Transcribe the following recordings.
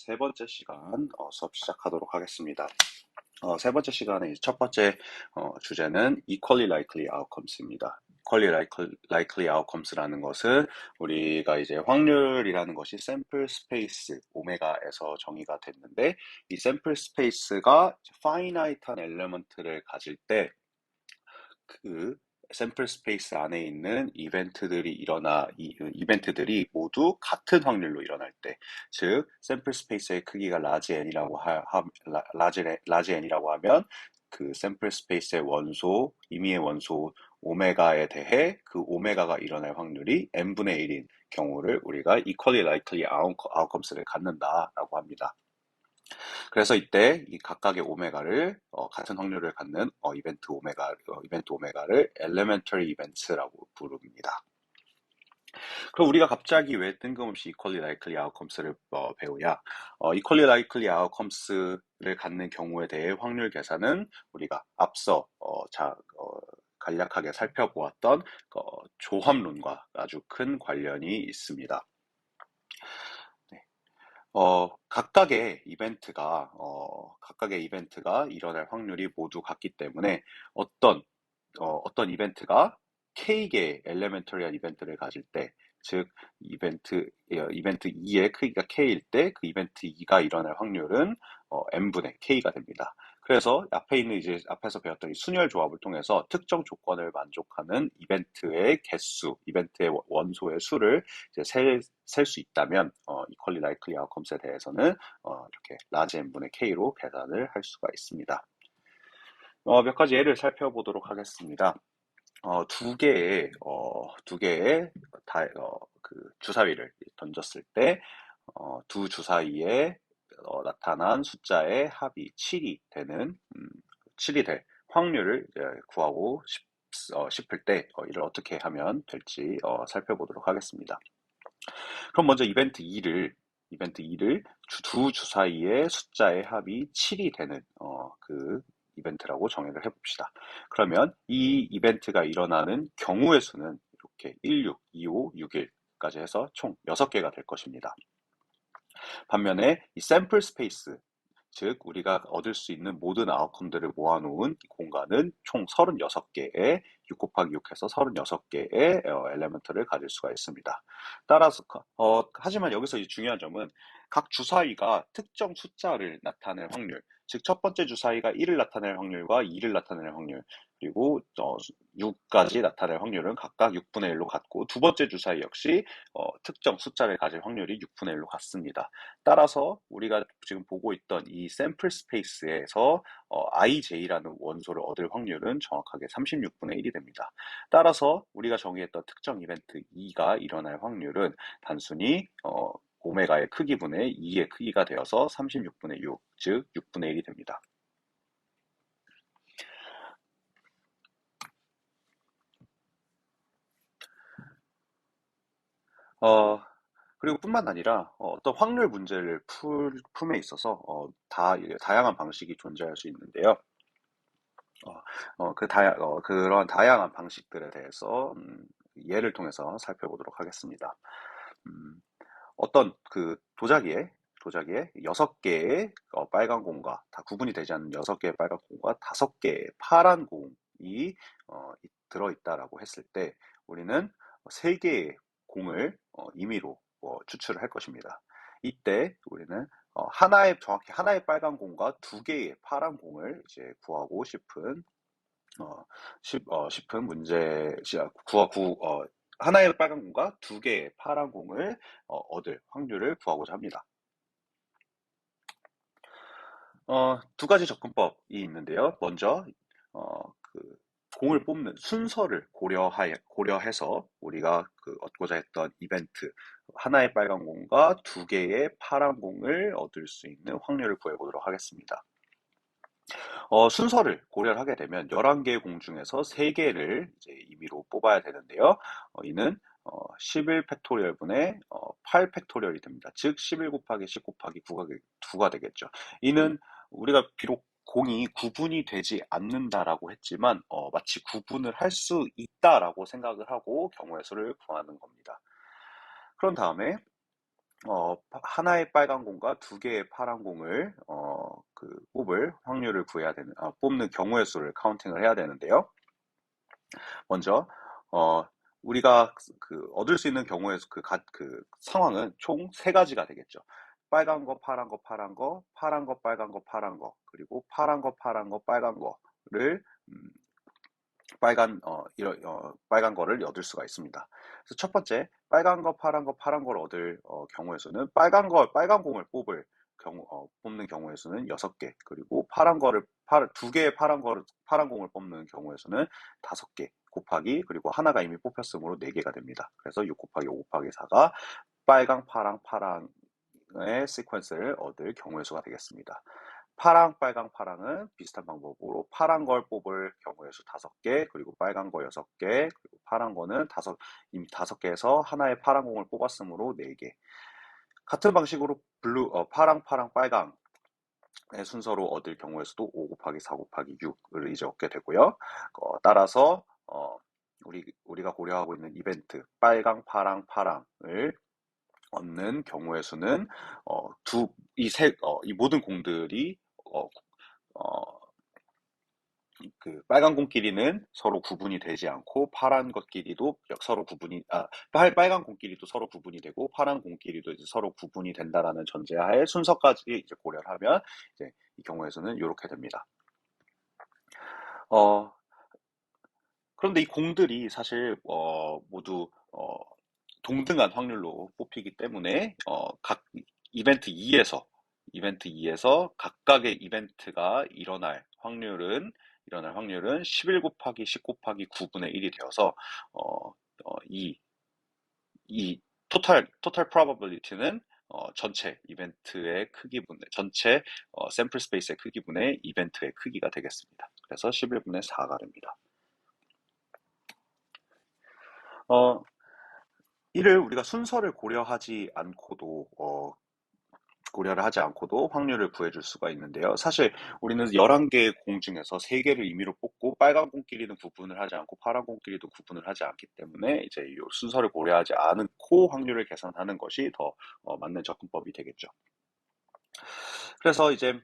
세 번째 시간 수업 시작하도록 하겠습니다. 세 번째 시간의 첫 번째 주제는 equally likely outcomes입니다. equally likely outcomes라는 것은 우리가 이제 확률이라는 것이 샘플 스페이스 오메가에서 정의가 됐는데 이 샘플 스페이스가 finite한 엘리먼트를 가질 때 그 샘플 스페이스 안에 있는 이벤트들이 모두 같은 확률로 일어날 때, 즉 샘플 스페이스의 크기가 라지 n이라고 하면 그 샘플 스페이스의 임의의 원소 오메가에 대해 그 오메가가 일어날 확률이 n분의 1인 경우를 우리가 equally likely outcomes를 갖는다라고 합니다. 그래서 이때 이 각각의 오메가를 같은 확률을 갖는 이벤트 오메가를 elementary events라고 부릅니다. 그럼 우리가 갑자기 왜 뜬금없이 equally likely outcomes를 배우냐? equally likely outcomes를 갖는 경우에 대해 확률 계산은 우리가 앞서 간략하게 살펴보았던 조합론과 아주 큰 관련이 있습니다. 각각의 이벤트가 일어날 확률이 모두 같기 때문에 어떤 이벤트가 K개의 엘레멘터리한 이벤트를 가질 때, 즉 이벤트 2의 크기가 K일 때 그 이벤트 2가 일어날 확률은 n분의 K가 됩니다. 그래서 앞에서 배웠던 이 순열 조합을 통해서 특정 조건을 만족하는 이벤트의 원소의 수를 셀 수 있다면 equally likely outcomes에 대해서는 이렇게 large n분의 K로 계산을 할 수가 있습니다. 몇 가지 예를 살펴보도록 하겠습니다. 두 개의 주사위를 던졌을 때, 두 주사위에 나타난 숫자의 합이 7이 될 확률을 구하고 싶을 때, 이를 어떻게 하면 될지 살펴보도록 하겠습니다. 그럼 먼저 이벤트 2를 두 주사위의 숫자의 합이 7이 되는 그 이벤트라고 정의를 해봅시다. 그러면 이 이벤트가 일어나는 경우의 수는 이렇게 16, 25, 61까지 해서 총 6개가 될 것입니다. 반면에 이 샘플 스페이스, 즉 우리가 얻을 수 있는 모든 아웃컴들을 모아놓은 공간은 총 36개의 6 곱하기 6 해서 36개의 엘리먼트를 가질 수가 있습니다. 따라서 하지만 여기서 중요한 점은 각 주사위가 특정 숫자를 나타낼 확률, 즉 첫 번째 주사위가 1을 나타낼 확률과 2를 나타낼 확률, 그리고 6까지 나타낼 확률은 각각 6분의 1로 같고, 두 번째 주사위 역시 특정 숫자를 가질 확률이 6분의 1로 같습니다. 따라서 우리가 지금 보고 있던 이 샘플 스페이스에서 ij라는 원소를 얻을 확률은 정확하게 36분의 1이 됩니다. 따라서 우리가 정의했던 특정 이벤트 2가 일어날 확률은 단순히 오메가의 크기분의 2의 크기가 되어서 36분의 6, 즉 6분의 1이 됩니다. 그리고 뿐만 아니라 어떤 확률 문제를 품에 있어서 다양한 방식이 존재할 수 있는데요. 그런 다양한 방식들에 대해서 예를 통해서 살펴보도록 하겠습니다. 어떤 그 도자기에 6개의 빨간 공과 다 구분이 되지 않는 6개의 빨간 공과 5개의 파란 공이 들어있다라고 했을 때, 우리는 3개의 공을 임의로 추출을 할 것입니다. 이때 우리는 정확히 하나의 빨간 공과 2개의 파란 공을 이제 구하고 싶은 문제, 하나의 빨간 공과 2개의 파란 공을 얻을 확률을 구하고자 합니다. 두 가지 접근법이 있는데요. 먼저 그 공을 뽑는 순서를 고려해서 우리가 얻고자 했던 이벤트 하나의 빨간 공과 2개의 파란 공을 얻을 수 있는 확률을 구해보도록 하겠습니다. 순서를 고려를 하게 되면 11개의 공 중에서 3개를 이제 임의로 뽑아야 되는데요. 이는 11팩토리얼분의 8팩토리얼이 됩니다. 즉 11 곱하기 10 곱하기 9가 되겠죠. 이는 우리가 비록 공이 구분이 되지 않는다라고 했지만 마치 구분을 할 수 있다라고 생각을 하고 경우의 수를 구하는 겁니다. 그런 다음에 하나의 빨간 공과 두 개의 파란 공을 뽑을 확률을 뽑는 경우의 수를 카운팅을 해야 되는데요. 먼저 우리가 얻을 수 있는 경우의 그 상황은 총 세 가지가 되겠죠. 빨간 거, 파란 거, 파란 거, 파란 거, 빨간 거, 파란 거, 그리고 파란 거, 파란 거, 빨간 거를 빨간 거를 얻을 수가 있습니다. 그래서 첫 번째, 빨간 거, 파란 거, 파란 걸 얻을 경우의 수는 빨간 공을 뽑는 경우의 수는 6개, 그리고 두 개의 파란 공을 뽑는 경우의 수는 5개 곱하기, 그리고 하나가 이미 뽑혔으므로 4개가 됩니다. 그래서 6 곱하기 5 곱하기 4가 빨강, 파랑, 파랑의 시퀀스를 얻을 경우의 수가 되겠습니다. 파랑, 빨강, 파랑은 비슷한 방법으로 파란 걸 뽑을 경우의 수 5개, 그리고 빨간 거 6개, 그리고 파란 거는 이미 5개에서 하나의 파란 공을 뽑았으므로 4개. 같은 방식으로 파랑, 파랑, 빨강의 순서로 얻을 경우의 수도 5 곱하기 4 곱하기 6을 이제 얻게 되고요. 따라서 우리가 고려하고 있는 이벤트 빨강, 파랑, 파랑을 얻는 경우의 수는 이 모든 공들이 빨간 공끼리는 서로 구분이 되지 않고 파란 것끼리도 서로 빨간 공끼리도 서로 구분이 되고 파란 공끼리도 이제 서로 구분이 된다라는 전제하에 순서까지 이제 고려를 하면 이제 이 경우에서는 이렇게 됩니다. 그런데 이 공들이 사실 모두 동등한 확률로 뽑히기 때문에 각 이벤트 2에서 각각의 이벤트가 일어날 확률은 11 곱하기 10 곱하기 9분의 1이 되어서 이 total probability는 전체 이벤트의 크기분의 전체 샘플 스페이스의 크기분의 이벤트의 크기가 되겠습니다. 그래서 11분의 4가 됩니다. 이를 우리가 순서를 고려를 하지 않고도 확률을 구해줄 수가 있는데요. 사실 우리는 11개의 공 중에서 3개를 임의로 뽑고 빨간 공끼리는 구분을 하지 않고 파란 공끼리도 구분을 하지 않기 때문에 이제 이 순서를 고려하지 않고 확률을 계산하는 것이 더 맞는 접근법이 되겠죠. 그래서 이제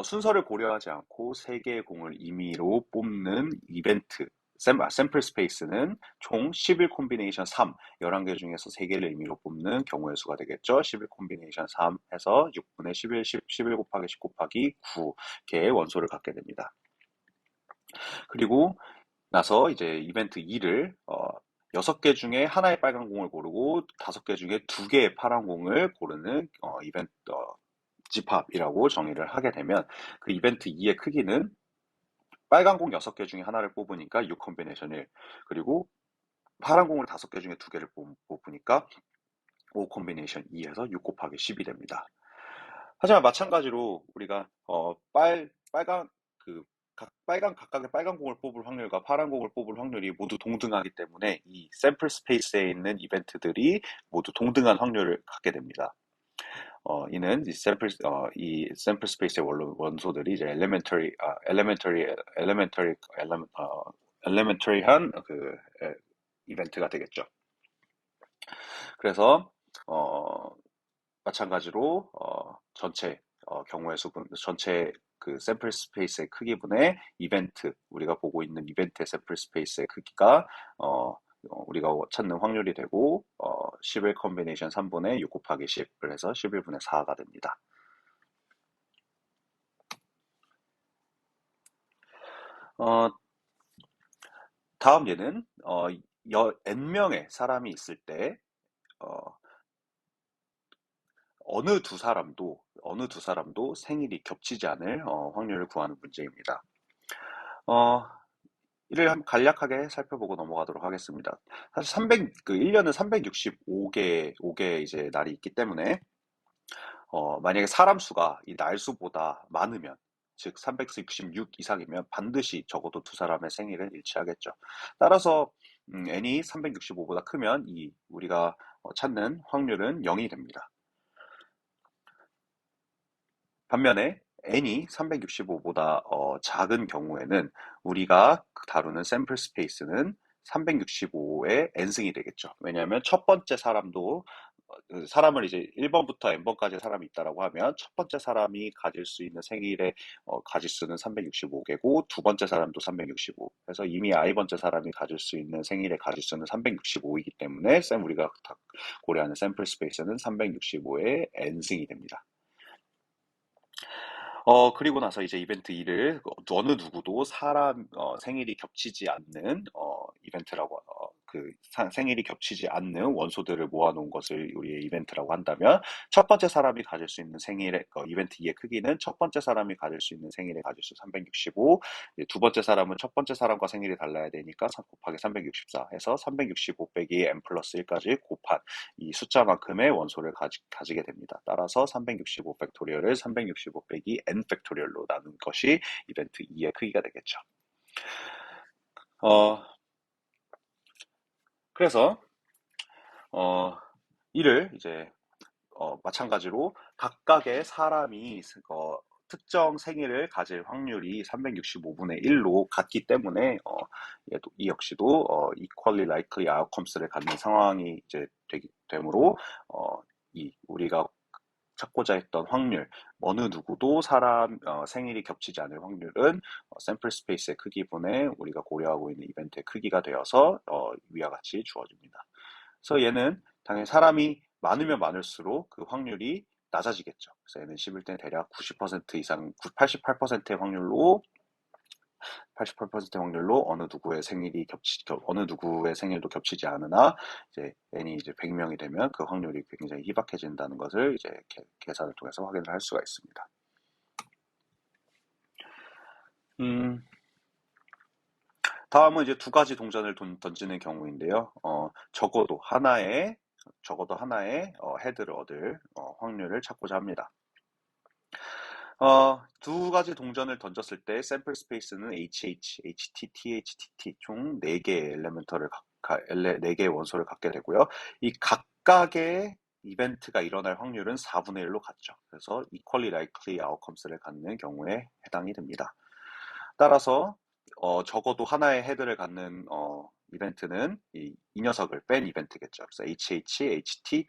순서를 고려하지 않고 3개의 공을 임의로 뽑는 샘플 스페이스는 총 11 콤비네이션 3, 11개 중에서 3개를 임의로 뽑는 경우의 수가 되겠죠. 11 콤비네이션 3 해서 6분의 11 곱하기 10 곱하기 9개의 원소를 갖게 됩니다. 그리고 나서 이제 이벤트 2를 6개 중에 하나의 빨간 공을 고르고 5개 중에 2개의 파란 공을 고르는 집합이라고 정의를 하게 되면 그 이벤트 2의 크기는 빨간 공 6개 중에 하나를 뽑으니까 6 콤비네이션 1, 그리고 파란 공을 5개 중에 2개를 뽑으니까 5 콤비네이션 2에서 6 곱하기 10이 됩니다. 하지만 마찬가지로 우리가 각각의 빨간 공을 뽑을 확률과 파란 공을 뽑을 확률이 모두 동등하기 때문에 이 샘플 스페이스에 있는 이벤트들이 모두 동등한 확률을 갖게 됩니다. 이는 이 샘플 스페이스의 원소들이 이제 엘레멘터리한 이벤트가 되겠죠. 그래서 마찬가지로 전체 그 샘플 스페이스의 크기분의 우리가 보고 있는 이벤트의 샘플 스페이스의 크기가 우리가 찾는 확률이 되고 11 콤비네이션 3분의 6 곱하기 10을 해서 11분의 4가 됩니다. 다음 예는 n명의 사람이 있을 때 어느 두 사람도 생일이 겹치지 않을 확률을 구하는 문제입니다. 이를 한번 간략하게 살펴보고 넘어가도록 하겠습니다. 사실 1년은 365개 이제 날이 있기 때문에 만약에 사람 수가 이 날수보다 많으면, 즉 366 이상이면 반드시 적어도 두 사람의 생일은 일치하겠죠. 따라서 n이 365보다 크면 우리가 찾는 확률은 0이 됩니다. 반면에 n이 365보다 작은 경우에는 우리가 다루는 샘플 스페이스는 365의 n승이 되겠죠. 왜냐하면 첫 번째 사람도 사람을 이제 1번부터 n번까지 사람이 있다라고 하면 첫 번째 사람이 가질 수 있는 생일의 가지수는 365개고 두 번째 사람도 365. 그래서 이미 i번째 사람이 가질 수 있는 생일의 가지수는 365이기 때문에 우리가 고려하는 샘플 스페이스는 365의 n승이 됩니다. 그리고 나서 이제 이벤트 2를 어느 누구도 사람 생일이 겹치지 않는 이벤트라고 생일이 겹치지 않는 원소들을 모아놓은 것을 우리의 이벤트라고 한다면 첫 번째 사람이 가질 수 있는 생일의 이벤트 2의 크기는 첫 번째 사람이 가질 수 있는 생일의 가지수 365, 이제 두 번째 사람은 첫 번째 사람과 생일이 달라야 되니까 3 곱하기 364 해서 365 빼기 n 플러스 1까지 곱한 이 숫자만큼의 원소를 가지게 됩니다. 따라서 365 팩토리얼을 365 빼기 n 팩토리얼로 나눈 것이 이벤트 2의 크기가 되겠죠. 그래서 이를 이제 마찬가지로 각각의 사람이 특정 생일을 가질 확률이 365분의 1로 같기 때문에 이 역시도 equally likely outcomes를 갖는 상황이 이제 되므로 우리가 찾고자 했던 확률, 어느 누구도 사람 생일이 겹치지 않을 확률은 샘플 스페이스의 크기분의 우리가 고려하고 있는 이벤트의 크기가 되어서 위와 같이 주어집니다. 그래서 얘는 당연히 사람이 많으면 많을수록 그 확률이 낮아지겠죠. 그래서 얘는 11대 대략 90% 이상, 88%의 확률로 88%의 확률로 어느 누구의 생일도 겹치지 않으나 이제 n이 이제 100명이 되면 그 확률이 굉장히 희박해진다는 것을 이제 계산을 통해서 확인을 할 수가 있습니다. 다음은 이제 두 가지 동전을 던지는 경우인데요. 적어도 하나의 헤드를 얻을 확률을 찾고자 합니다. 두 가지 동전을 던졌을 때 샘플 스페이스는 HH, HT, THTT 총 4개의 엘레멘터를 4개의 원소를 갖게 되고요. 이 각각의 이벤트가 일어날 확률은 4분의 1로 같죠. 그래서 equally likely outcomes를 갖는 경우에 해당이 됩니다. 따라서 적어도 하나의 헤드를 갖는 이벤트는 이 녀석을 뺀 이벤트겠죠. 그래서 HH, HT,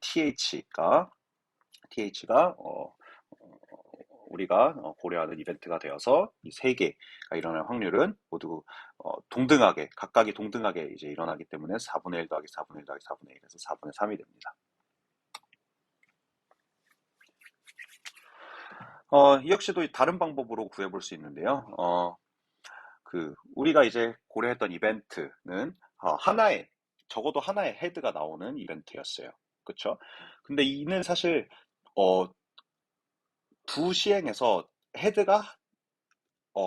TH가 우리가 고려하는 이벤트가 되어서 이 세 개가 일어날 확률은 모두 각각이 동등하게 이제 일어나기 때문에 4분의 1 더하기 4분의 1 더하기 4분의 1에서 4분의 3이 됩니다. 이 역시도 다른 방법으로 구해볼 수 있는데요. 우리가 이제 고려했던 이벤트는 적어도 하나의 헤드가 나오는 이벤트였어요. 그쵸? 근데 이는 사실 두 시행에서 헤드가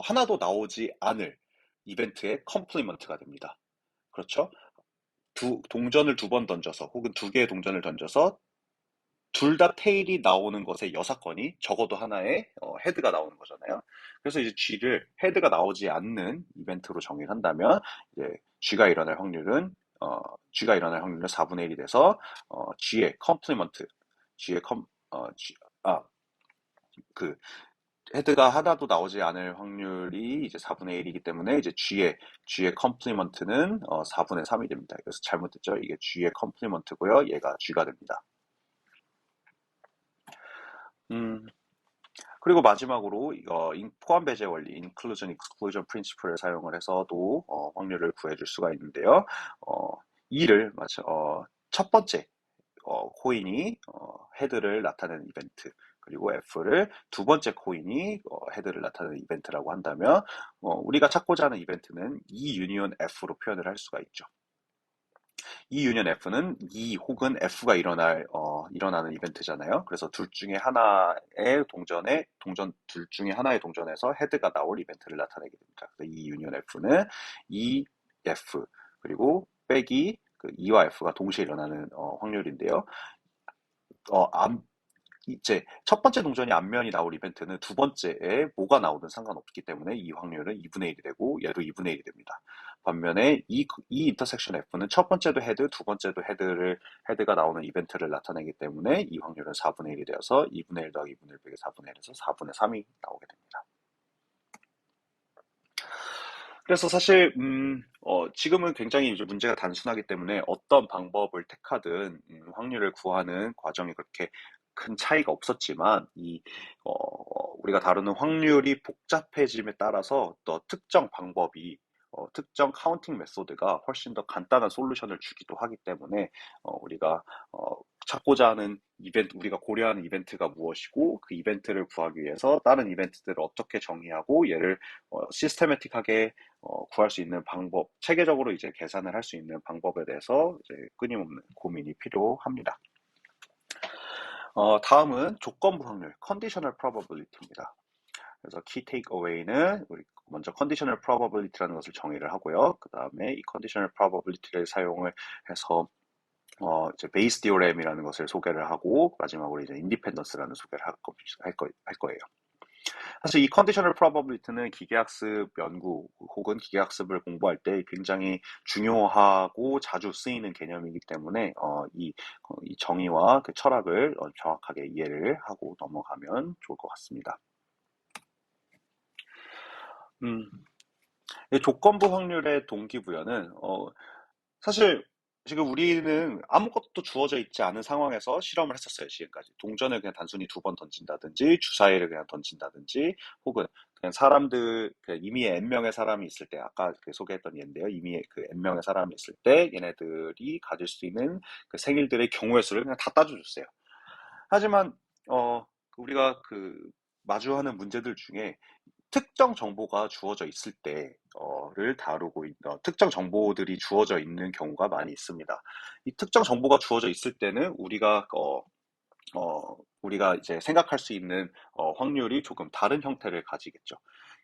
하나도 나오지 않을 이벤트의 컴플리먼트가 됩니다. 그렇죠? 동전을 두 번 던져서 혹은 두 개의 동전을 던져서 둘 다 테일이 나오는 것의 여사건이 적어도 하나의 헤드가 나오는 거잖아요. 그래서 이제 헤드가 나오지 않는 이벤트로 정의를 한다면 이제 G가 일어날 확률은 4분의 1이 돼서 G의 컴플리먼트, G의 컴, 어, G, 아, 그 헤드가 하나도 나오지 않을 확률이 이제 4분의 1이기 때문에 이제 G의 컴플리먼트는 4분의 3이 됩니다. 그래서 잘못됐죠. 이게 G의 컴플리먼트고요. 얘가 G가 됩니다. 그리고 마지막으로 포함 배제 원리, Inclusion Exclusion Principle을 사용을 해서도 확률을 구해줄 수가 있는데요. 이를 첫 번째 코인이 헤드를 나타내는 이벤트, 그리고 F를 두 번째 코인이 헤드를 나타내는 이벤트라고 한다면 우리가 찾고자 하는 이벤트는 E 유니온 F로 표현을 할 수가 있죠. E 유니온 F는 E 혹은 F가 일어나는 이벤트잖아요. 그래서 둘 중에 하나의 둘 중에 하나의 동전에서 헤드가 나올 이벤트를 나타내게 됩니다. 그래서 E 유니온 F는 E, F, 그리고 빼기 E와 F가 동시에 일어나는 확률인데요. 이제 첫 번째 동전이 앞면이 나올 이벤트는 두 번째에 뭐가 나오든 상관없기 때문에 이 확률은 2분의 1이 되고 얘도 2분의 1이 됩니다. 반면에 이 인터섹션 F는 첫 번째도 헤드, 두 번째도 헤드가 나오는 이벤트를 나타내기 때문에 이 확률은 4분의 1이 되어서 2분의 1 더하기 2분의 1 빼기 4분의 1에서 4분의 3이 나오게 됩니다. 그래서 사실 지금은 굉장히 이제 문제가 단순하기 때문에 어떤 방법을 택하든 확률을 구하는 과정이 그렇게 큰 차이가 없었지만 우리가 다루는 확률이 복잡해짐에 따라서 또 특정 방법이 특정 카운팅 메소드가 훨씬 더 간단한 솔루션을 주기도 하기 때문에 우리가 어, 찾고자 하는 우리가 고려하는 이벤트가 무엇이고 그 이벤트를 구하기 위해서 다른 이벤트들을 어떻게 정의하고 얘를 시스테매틱하게 구할 수 있는 방법, 체계적으로 이제 계산을 할 수 있는 방법에 대해서 이제 끊임없는 고민이 필요합니다. 다음은 조건부 확률, conditional probability입니다. 그래서 key takeaway는 우리 먼저 conditional probability라는 것을 정의를 하고요. 그 다음에 이 conditional probability를 사용을 해서 이제 베이스 디오렘이라는 것을 소개를 하고 마지막으로 이제 인디펜던스라는 소개를 할 거예요. 사실 이 컨디셔널 프로버빌리티는 기계학습 연구 혹은 기계학습을 공부할 때 굉장히 중요하고 자주 쓰이는 개념이기 때문에 이 정의와 그 철학을 정확하게 이해를 하고 넘어가면 좋을 것 같습니다. 음, 이 조건부 확률의 동기부여는 사실 지금 우리는 아무것도 주어져 있지 않은 상황에서 실험을 했었어요, 지금까지. 동전을 그냥 단순히 두 번 던진다든지, 주사위를 그냥 던진다든지, 혹은 그냥 그냥 이미 N명의 사람이 있을 때, 아까 소개했던 예인데요. 이미 그 N명의 사람이 있을 때, 얘네들이 가질 수 있는 그 생일들의 경우의 수를 그냥 다 따져줬어요. 하지만, 우리가 마주하는 문제들 중에 특정 정보가 주어져 있을 때를 다루고 특정 정보들이 주어져 있는 경우가 많이 있습니다. 이 특정 정보가 주어져 있을 때는 우리가 이제 생각할 수 있는 확률이 조금 다른 형태를 가지겠죠.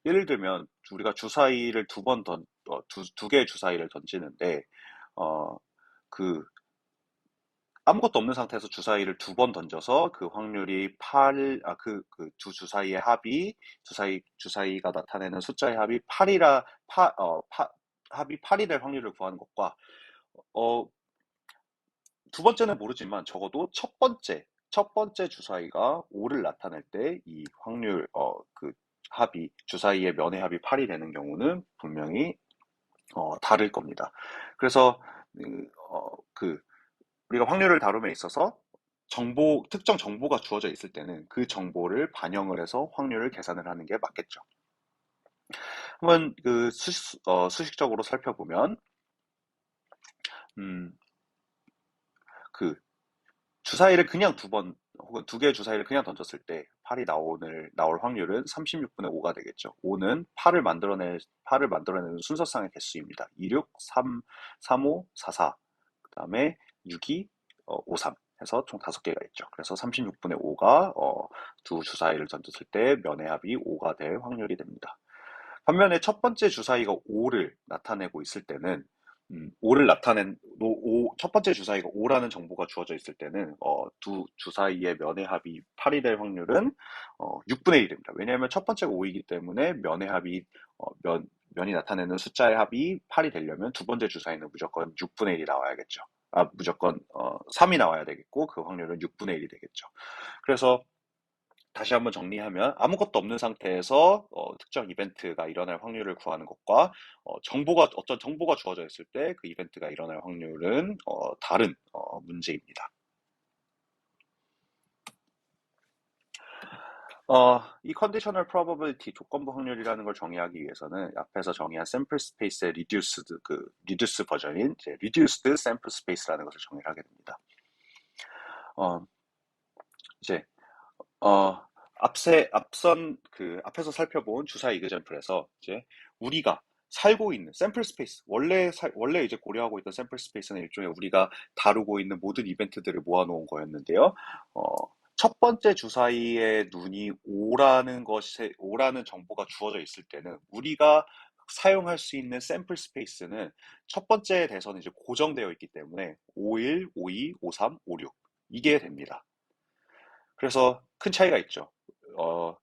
예를 들면 우리가 주사위를 두 개의 주사위를 던지는데 어, 그 아무것도 없는 상태에서 주사위를 두 번 던져서 그 확률이 그 두 주사위의 합이, 주사위가 나타내는 숫자의 합이 8이 될 확률을 구하는 것과, 어, 두 번째는 모르지만 적어도 첫 번째 주사위가 5를 나타낼 때 이 확률, 주사위의 면의 합이 8이 되는 경우는 분명히, 다를 겁니다. 그래서, 그, 어, 그, 우리가 확률을 다룸에 있어서 특정 정보가 주어져 있을 때는 그 정보를 반영을 해서 확률을 계산을 하는 게 맞겠죠. 한번 수식적으로 살펴보면, 음, 그 주사위를 그냥 혹은 두 개의 주사위를 그냥 던졌을 때 8이 나올 확률은 36분의 5가 되겠죠. 5는 8을 만들어내는 순서상의 개수입니다. 26, 3, 35, 44, 그 다음에 62, 53 해서 총 5개가 있죠. 그래서 36분의 5가 두 주사위를 던졌을 때 면의 합이 5가 될 확률이 됩니다. 반면에 첫 번째 주사위가 5를 나타내고 있을 때는 첫 번째 주사위가 5라는 정보가 주어져 있을 때는 두 주사위의 면의 합이 8이 될 확률은 6분의 1입니다. 왜냐하면 첫 번째가 5이기 때문에 면의 합이 면이 나타내는 숫자의 합이 8이 되려면 두 번째 주사위는 무조건 6분의 1이 나와야겠죠. 무조건 3이 나와야 되겠고 그 확률은 6분의 1이 되겠죠. 그래서 다시 한번 정리하면 아무것도 없는 상태에서 특정 이벤트가 일어날 확률을 구하는 것과 어떤 정보가 주어져 있을 때 그 이벤트가 일어날 확률은 다른 문제입니다. 이 conditional probability 조건부 확률이라는 걸 정의하기 위해서는 앞에서 정의한 sample space의 reduce 버전인 이제 reduced sample space라는 것을 정의를 하게 됩니다. 어, 이제 어, 앞에서 살펴본 주사 이그젠플에서 이제 우리가 살고 있는 샘플 스페이스, 원래 이제 고려하고 있던 샘플 스페이스는 일종의 우리가 다루고 있는 모든 이벤트들을 모아놓은 거였는데요. 어, 첫 번째 주사위의 눈이 오라는 정보가 주어져 있을 때는 우리가 사용할 수 있는 샘플 스페이스는 첫 번째에 대해서는 이제 고정되어 있기 때문에 51, 52, 53, 56 이게 됩니다. 그래서 큰 차이가 있죠.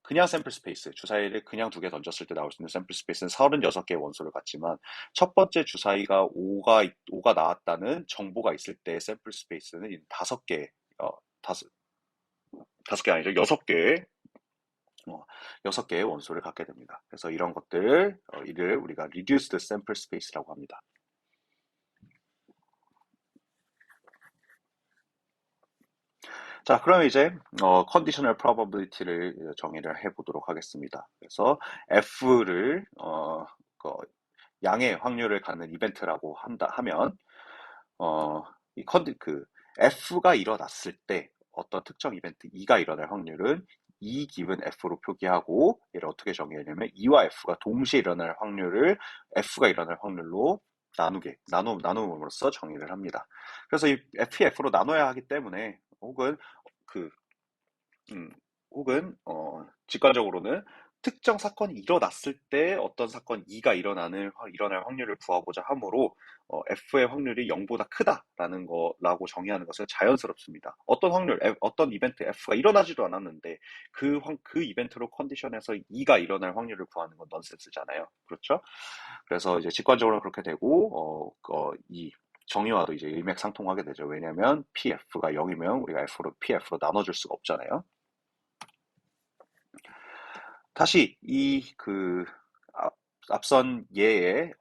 그냥 샘플 스페이스, 주사위를 그냥 두 개 던졌을 때 나올 수 있는 샘플 스페이스는 36개의 원소를 갖지만 첫 번째 주사위가 5가 나왔다는 정보가 있을 때 샘플 스페이스는 다섯 개, 다섯, 다섯 개 아니죠. 여섯 개의 원소를 갖게 됩니다. 그래서 이런 것들, 이를 우리가 reduced sample space라고 합니다. 자, 그럼 이제 conditional probability를 정의를 해보도록 하겠습니다. 그래서 F를 그 양의 확률을 갖는 이벤트라고 한다 하면 어, 그 F가 일어났을 때 어떤 특정 이벤트 E가 일어날 확률은 E 기분 F로 표기하고 얘를 어떻게 정의하냐면 E와 F가 동시에 일어날 확률을 F가 일어날 확률로 나눔으로써 정의를 합니다. 그래서 이 F, F로 나눠야 하기 때문에 그 음, 직관적으로는 특정 사건이 일어났을 때 어떤 사건 E가 일어날 확률을 구하고자 하므로 F의 확률이 0보다 크다라는 거라고 정의하는 것은 자연스럽습니다. 어떤 이벤트 F가 일어나지도 않았는데 그 이벤트로 컨디션에서 E가 일어날 확률을 구하는 건 넌센스잖아요. 그렇죠? 그래서 이제 직관적으로 그렇게 되고 이 정의와도 이제 일맥상통하게 되죠. 왜냐하면 PF가 0이면 우리가 PF로 나눠줄 수가 없잖아요. 다시 앞선 예의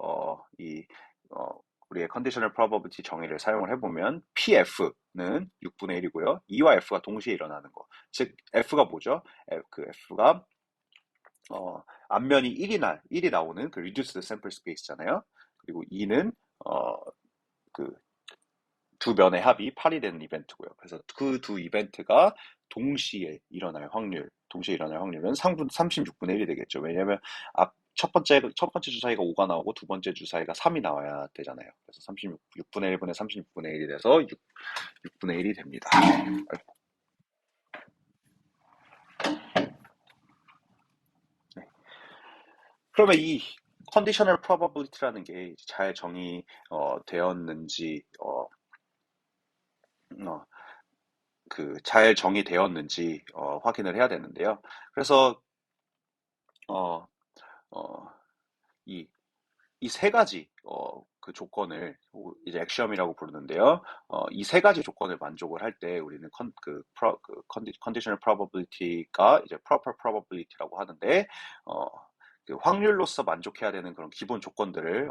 우리의 컨디셔널 프로버비티 정의를 사용을 해보면 PF는 6분의 1이고요. E와 F가 동시에 일어나는 거. 즉 F가 뭐죠? F가 앞면이 1이 나오는 그 reduced sample space잖아요. 그리고 E는 그 두 면의 합이 8이 되는 이벤트고요. 그래서 그 두 이벤트가 동시에 일어날 확률은 36분의 1이 되겠죠. 왜냐하면 첫 번째 주사위가 5가 나오고 두 번째 주사위가 3이 나와야 되잖아요. 그래서 6분의 1분의 36분의 1이 돼서 6분의 1이 됩니다. 네. 그러면 이 컨디셔널 프로버빌리티라는 게 잘 되었는지 잘 정의되었는지 확인을 해야 되는데요. 그래서 어, 어, 이 이 세 가지 그 조건을 이제 액시엄이라고 부르는데요. 이 세 가지 조건을 만족을 할 때 우리는 conditional probability가 이제 proper probability라고 하는데 어, 그 확률로서 만족해야 되는 그런 기본 조건들을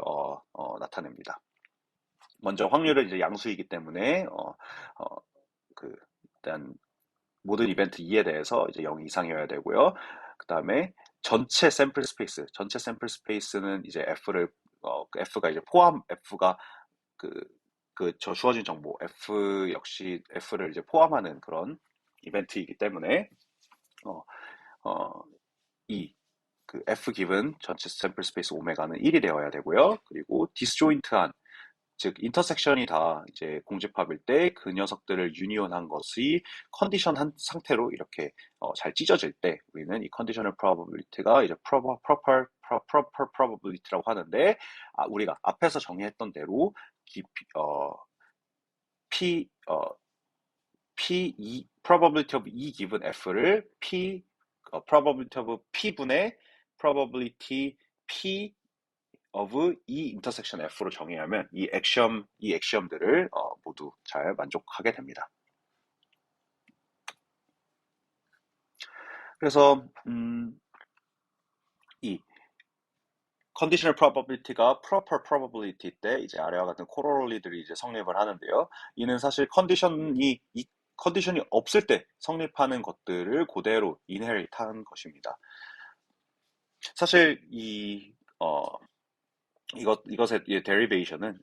나타냅니다. 먼저 확률은 이제 양수이기 때문에 그 일단 모든 이벤트 2에 대해서 이제 0 이상이어야 되고요. 그 다음에 전체 샘플 스페이스는 이제 F가 이제 F가 그, 주어진 정보, F를 이제 포함하는 그런 이벤트이기 때문에, 어, 어, 이, F 기분 전체 샘플 스페이스 오메가는 1이 되어야 되고요. 그리고 디스조인트한 즉 인터섹션이 다 이제 공집합일 때 그 녀석들을 유니온한 것이 컨디션한 상태로 이렇게 잘 찢어질 때 우리는 이 컨디셔널 프로버빌리티가 이제 proper probability라고 하는데 우리가 앞에서 정의했던 대로 어, P probability of E given F를 probability of P분의 probability P of E intersection F로 정의하면 이 액시엄들을 모두 잘 만족하게 됩니다. 그래서 이 conditional probability가 proper probability 때 이제 아래와 같은 코로롤리들이 이제 성립을 하는데요. 이는 사실 컨디션이 없을 때 성립하는 것들을 그대로 인헤리트한 것입니다. 사실 이것의 데리베이션은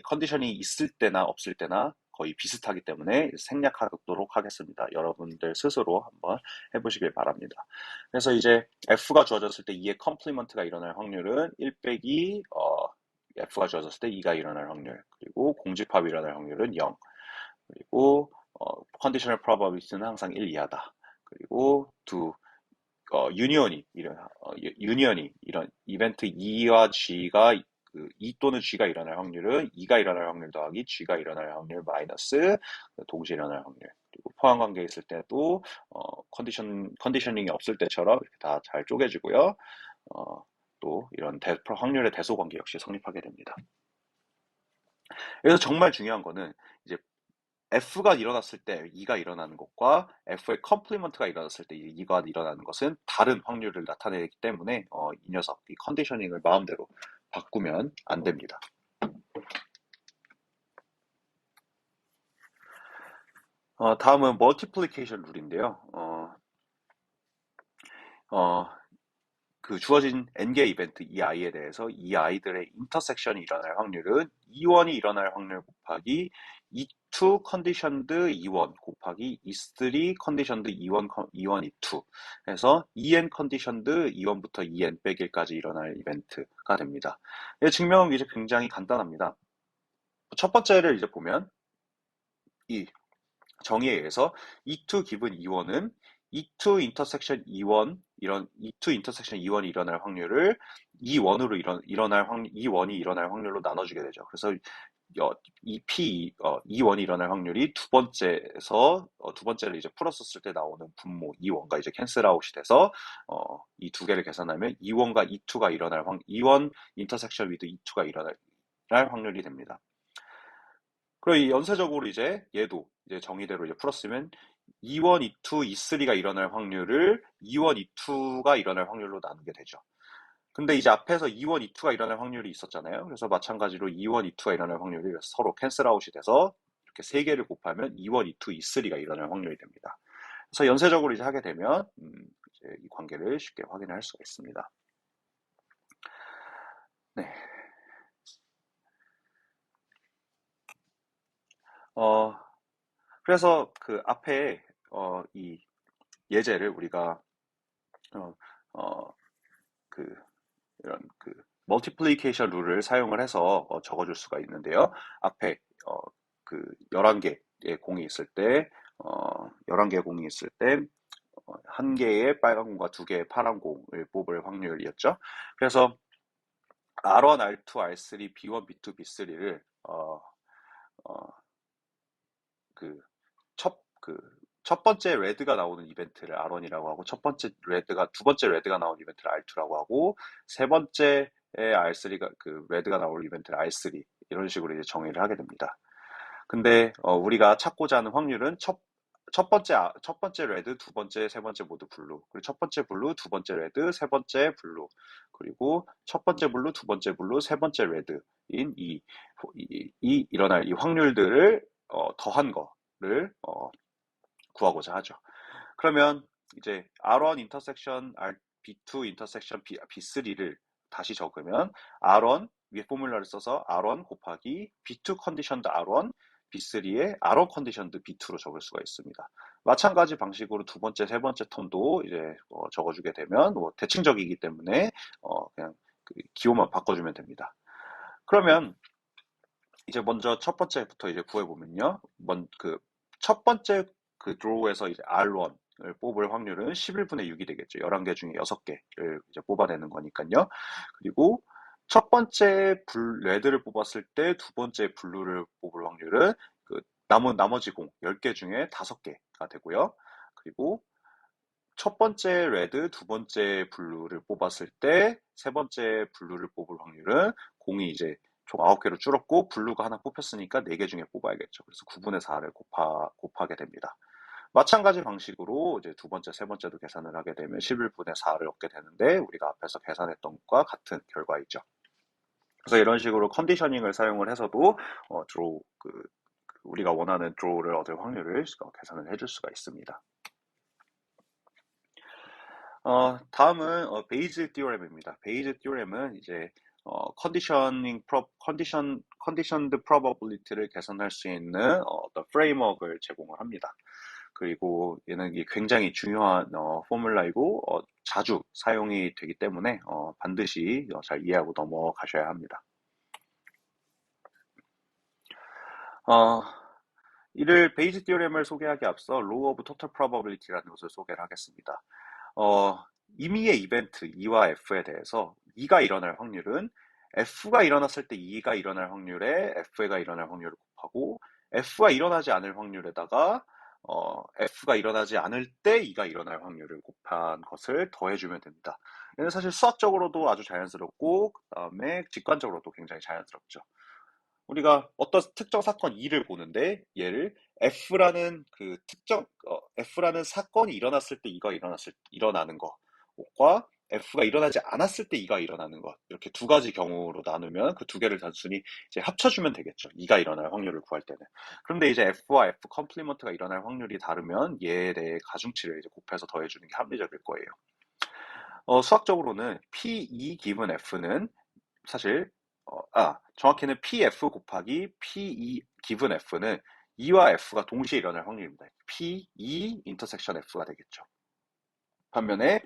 컨디션이 있을 때나 없을 때나 거의 비슷하기 때문에 생략하도록 하겠습니다. 여러분들 스스로 한번 해보시길 바랍니다. 그래서 이제 F가 주어졌을 때 2의 컴플리먼트가 일어날 확률은 1 빼기 F가 주어졌을 때 2가 일어날 확률, 그리고 공집합이 일어날 확률은 0, 그리고 컨디셔널 프로바빌리티는 항상 1 이하다. 그리고 유니언이 이런 이벤트 E와 G가 E 또는 G가 일어날 확률은 E가 일어날 확률 더하기 G가 일어날 확률 마이너스 동시에 일어날 확률. 그리고 포함 관계에 있을 때도 컨디셔닝이 없을 때처럼 이렇게 다 잘 쪼개지고요. 또 이런 확률의 대소 관계 역시 성립하게 됩니다. 그래서 정말 중요한 거는 이제 F가 일어났을 때 E가 일어나는 것과 F의 컴플리먼트가 일어났을 때 E가 일어나는 것은 다른 확률을 나타내기 때문에 이 컨디셔닝을 마음대로 바꾸면 안 됩니다. 다음은 멀티플리케이션 룰인데요. 어, 그 주어진 n개 이벤트 이 i에 대해서 이 i들의 인터섹션이 일어날 확률은 E1이 일어날 확률 곱하기 E2 컨디션드 E1 곱하기 E3 컨디션드 E1, E1, E2 해서 EN 컨디션드 E1부터 EN 빼기 1까지 일어날 이벤트가 됩니다. 이 증명은 이제 굉장히 간단합니다. 첫 번째를 이제 보면 이 정의에 의해서 E2 기분 E1은 E2 인터섹션 E1 이런 E2 인터섹션 E1이 일어날 확률을 E1으로 일어날 E1이 일어날 확률로 나눠주게 되죠. 그래서 이 E1이 일어날 확률이 두 번째를 이제 풀었었을 때 나오는 분모 E1과 이제 캔슬 아웃이 돼서 이 두 개를 계산하면 E1과 E2가 일어날 E1 인터섹션 위드 E2가 일어날 확률이 됩니다. 그리고 이 연쇄적으로 이제 얘도 이제 정의대로 이제 풀었으면 E1, E2, E3가 일어날 확률을 E1, E2가 일어날 확률로 나누게 되죠. 근데 이제 앞에서 E1, E2가 일어날 확률이 있었잖아요. 그래서 마찬가지로 E1, E2가 일어날 확률이 서로 캔슬 아웃이 돼서 이렇게 세 개를 곱하면 E1, E2, E3가 일어날 확률이 됩니다. 그래서 연쇄적으로 이제 하게 되면 이제 이 관계를 쉽게 확인할 수가 있습니다. 네. 그래서 그 앞에 이 예제를 우리가 어, 어, 그 이런 그 멀티플리케이션 룰을 사용을 해서 적어줄 수가 있는데요. 앞에 그 11개의 공이 있을 때 11개의 공이 있을 때 한 개의 빨간 공과 두 개의 파란 공을 뽑을 확률이었죠. 그래서 R1, R2, R3, B1, B2, B3를 그 첫 번째 레드가 나오는 이벤트를 R1이라고 하고, 두 번째 레드가 나오는 이벤트를 R2라고 하고, 세 번째에 R3가, 레드가 나올 이벤트를 R3, 이런 식으로 이제 정의를 하게 됩니다. 근데, 우리가 찾고자 하는 확률은 첫 번째 레드, 두 번째, 세 번째 모두 블루. 그리고 첫 번째 블루, 두 번째 레드, 세 번째 블루. 그리고 첫 번째 블루, 두 번째 블루, 세 번째 레드인 일어날 이 확률들을, 더한 거를, 구하고자 하죠. 그러면 이제 R1 인터섹션 B2 인터섹션 B3를 다시 적으면 R1 위에 포뮬러를 써서 R1 곱하기 B2 컨디션드 R1 B3의 R1 컨디션드 B2로 적을 수가 있습니다. 마찬가지 방식으로 두 번째, 세 번째 텀도 이제 적어주게 되면 대칭적이기 때문에 그냥 기호만 바꿔주면 됩니다. 그러면 이제 먼저 첫 번째부터 이제 구해보면요. 첫 번째 드로우에서 이제 R1을 뽑을 확률은 11분의 6이 되겠죠. 11개 중에 6개를 이제 뽑아내는 거니까요. 그리고 첫 번째 레드를 뽑았을 때 두 번째 블루를 뽑을 확률은 나머지 공 10개 중에 5개가 되고요. 그리고 첫 번째 레드, 두 번째 블루를 뽑았을 때 세 번째 블루를 뽑을 확률은 공이 이제 총 9개로 줄었고 블루가 하나 뽑혔으니까 4개 중에 뽑아야겠죠. 그래서 9분의 4를 곱하게 됩니다. 마찬가지 방식으로 이제 두 번째, 세 번째도 계산을 하게 되면 11분의 4를 얻게 되는데 우리가 앞에서 계산했던 것과 같은 결과이죠. 그래서 이런 식으로 컨디셔닝을 사용을 해서도 드로우 우리가 원하는 드로우를 얻을 확률을 계산을 해줄 수가 있습니다. 다음은 베이즈 티오렘입니다. 베이즈 티오렘은 이제 컨디션드 프로버빌리티를 계산할 수 있는 어떤 프레임워크를 제공을 합니다. 그리고 얘는 굉장히 중요한 포뮬라이고 자주 사용이 되기 때문에 반드시 잘 이해하고 넘어가셔야 합니다. 이를 베이즈 티오렘을 소개하기 앞서 로우 오브 토탈 프로버빌리티라는 것을 소개를 하겠습니다. 임의의 이벤트 E와 F에 대해서 E가 일어날 확률은 F가 일어났을 때 E가 일어날 확률에 F가 일어날 확률을 곱하고 F가 일어나지 않을 확률에다가 F가 일어나지 않을 때 E가 일어날 확률을 곱한 것을 더해주면 됩니다. 얘는 사실 수학적으로도 아주 자연스럽고 그 다음에 직관적으로도 굉장히 자연스럽죠. 우리가 어떤 특정 사건 2를 보는데 얘를 F라는 사건이 일어났을 때 일어나는 것과 F가 일어나지 않았을 때 E가 일어나는 것. 이렇게 두 가지 경우로 나누면 그 두 개를 단순히 이제 합쳐주면 되겠죠. E가 일어날 확률을 구할 때는. 그런데 이제 F와 F 컴플리먼트가 일어날 확률이 다르면 얘에 대해 가중치를 이제 곱해서 더해주는 게 합리적일 거예요. 수학적으로는 P2 given F는 사실 정확히는 PF 곱하기 P2 given F는 E와 F가 동시에 일어날 확률입니다. P2 intersection F가 되겠죠. 반면에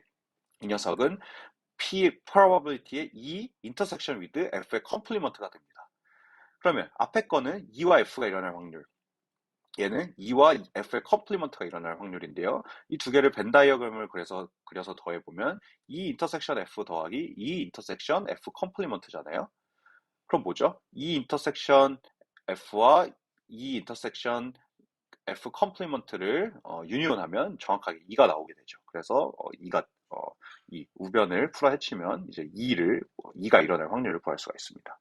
이 녀석은 P probability의 E intersection with F의 complement가 됩니다. 그러면 앞에 거는 E와 F가 일어날 확률, 얘는 E와 F의 complement가 일어날 확률인데요. 이 두 개를 벤 다이어그램을 그려서 더해보면 E intersection F 더하기 E intersection F complement잖아요. 그럼 뭐죠? E intersection F와 E intersection F 컴플리먼트를 유니온하면 정확하게 2가 나오게 되죠. 그래서 이 우변을 풀어헤치면 이제 2가 일어날 확률을 구할 수가 있습니다.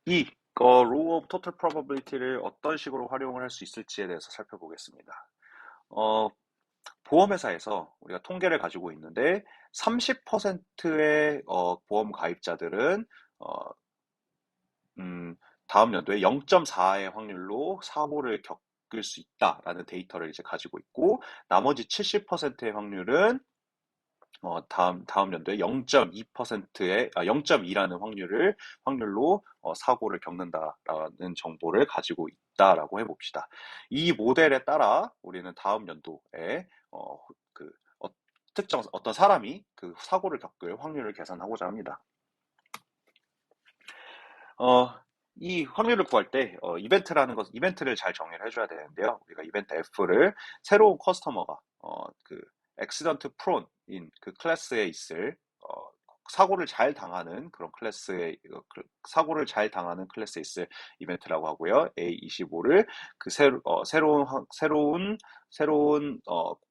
이 Law of Total Probability를 어떤 식으로 활용을 할 수 있을지에 대해서 살펴보겠습니다. 보험회사에서 우리가 통계를 가지고 있는데 30%의 보험 가입자들은 다음 연도에 0.4의 확률로 사고를 겪을 수 있다라는 데이터를 이제 가지고 있고, 나머지 70%의 확률은 다음 연도에 0.2%의 0.2라는 확률로 사고를 겪는다라는 정보를 가지고 있다라고 해봅시다. 이 모델에 따라 우리는 다음 연도에 그 특정 어떤 사람이 그 사고를 겪을 확률을 계산하고자 합니다. 이 확률을 구할 때 이벤트를 잘 정의를 해줘야 되는데요. 우리가 이벤트 F를 새로운 커스터머가 그 액시던트 프론인 그 클래스에 있을 사고를 잘 당하는 그런 사고를 잘 당하는 클래스에 있을 이벤트라고 하고요. A25를 그 새로운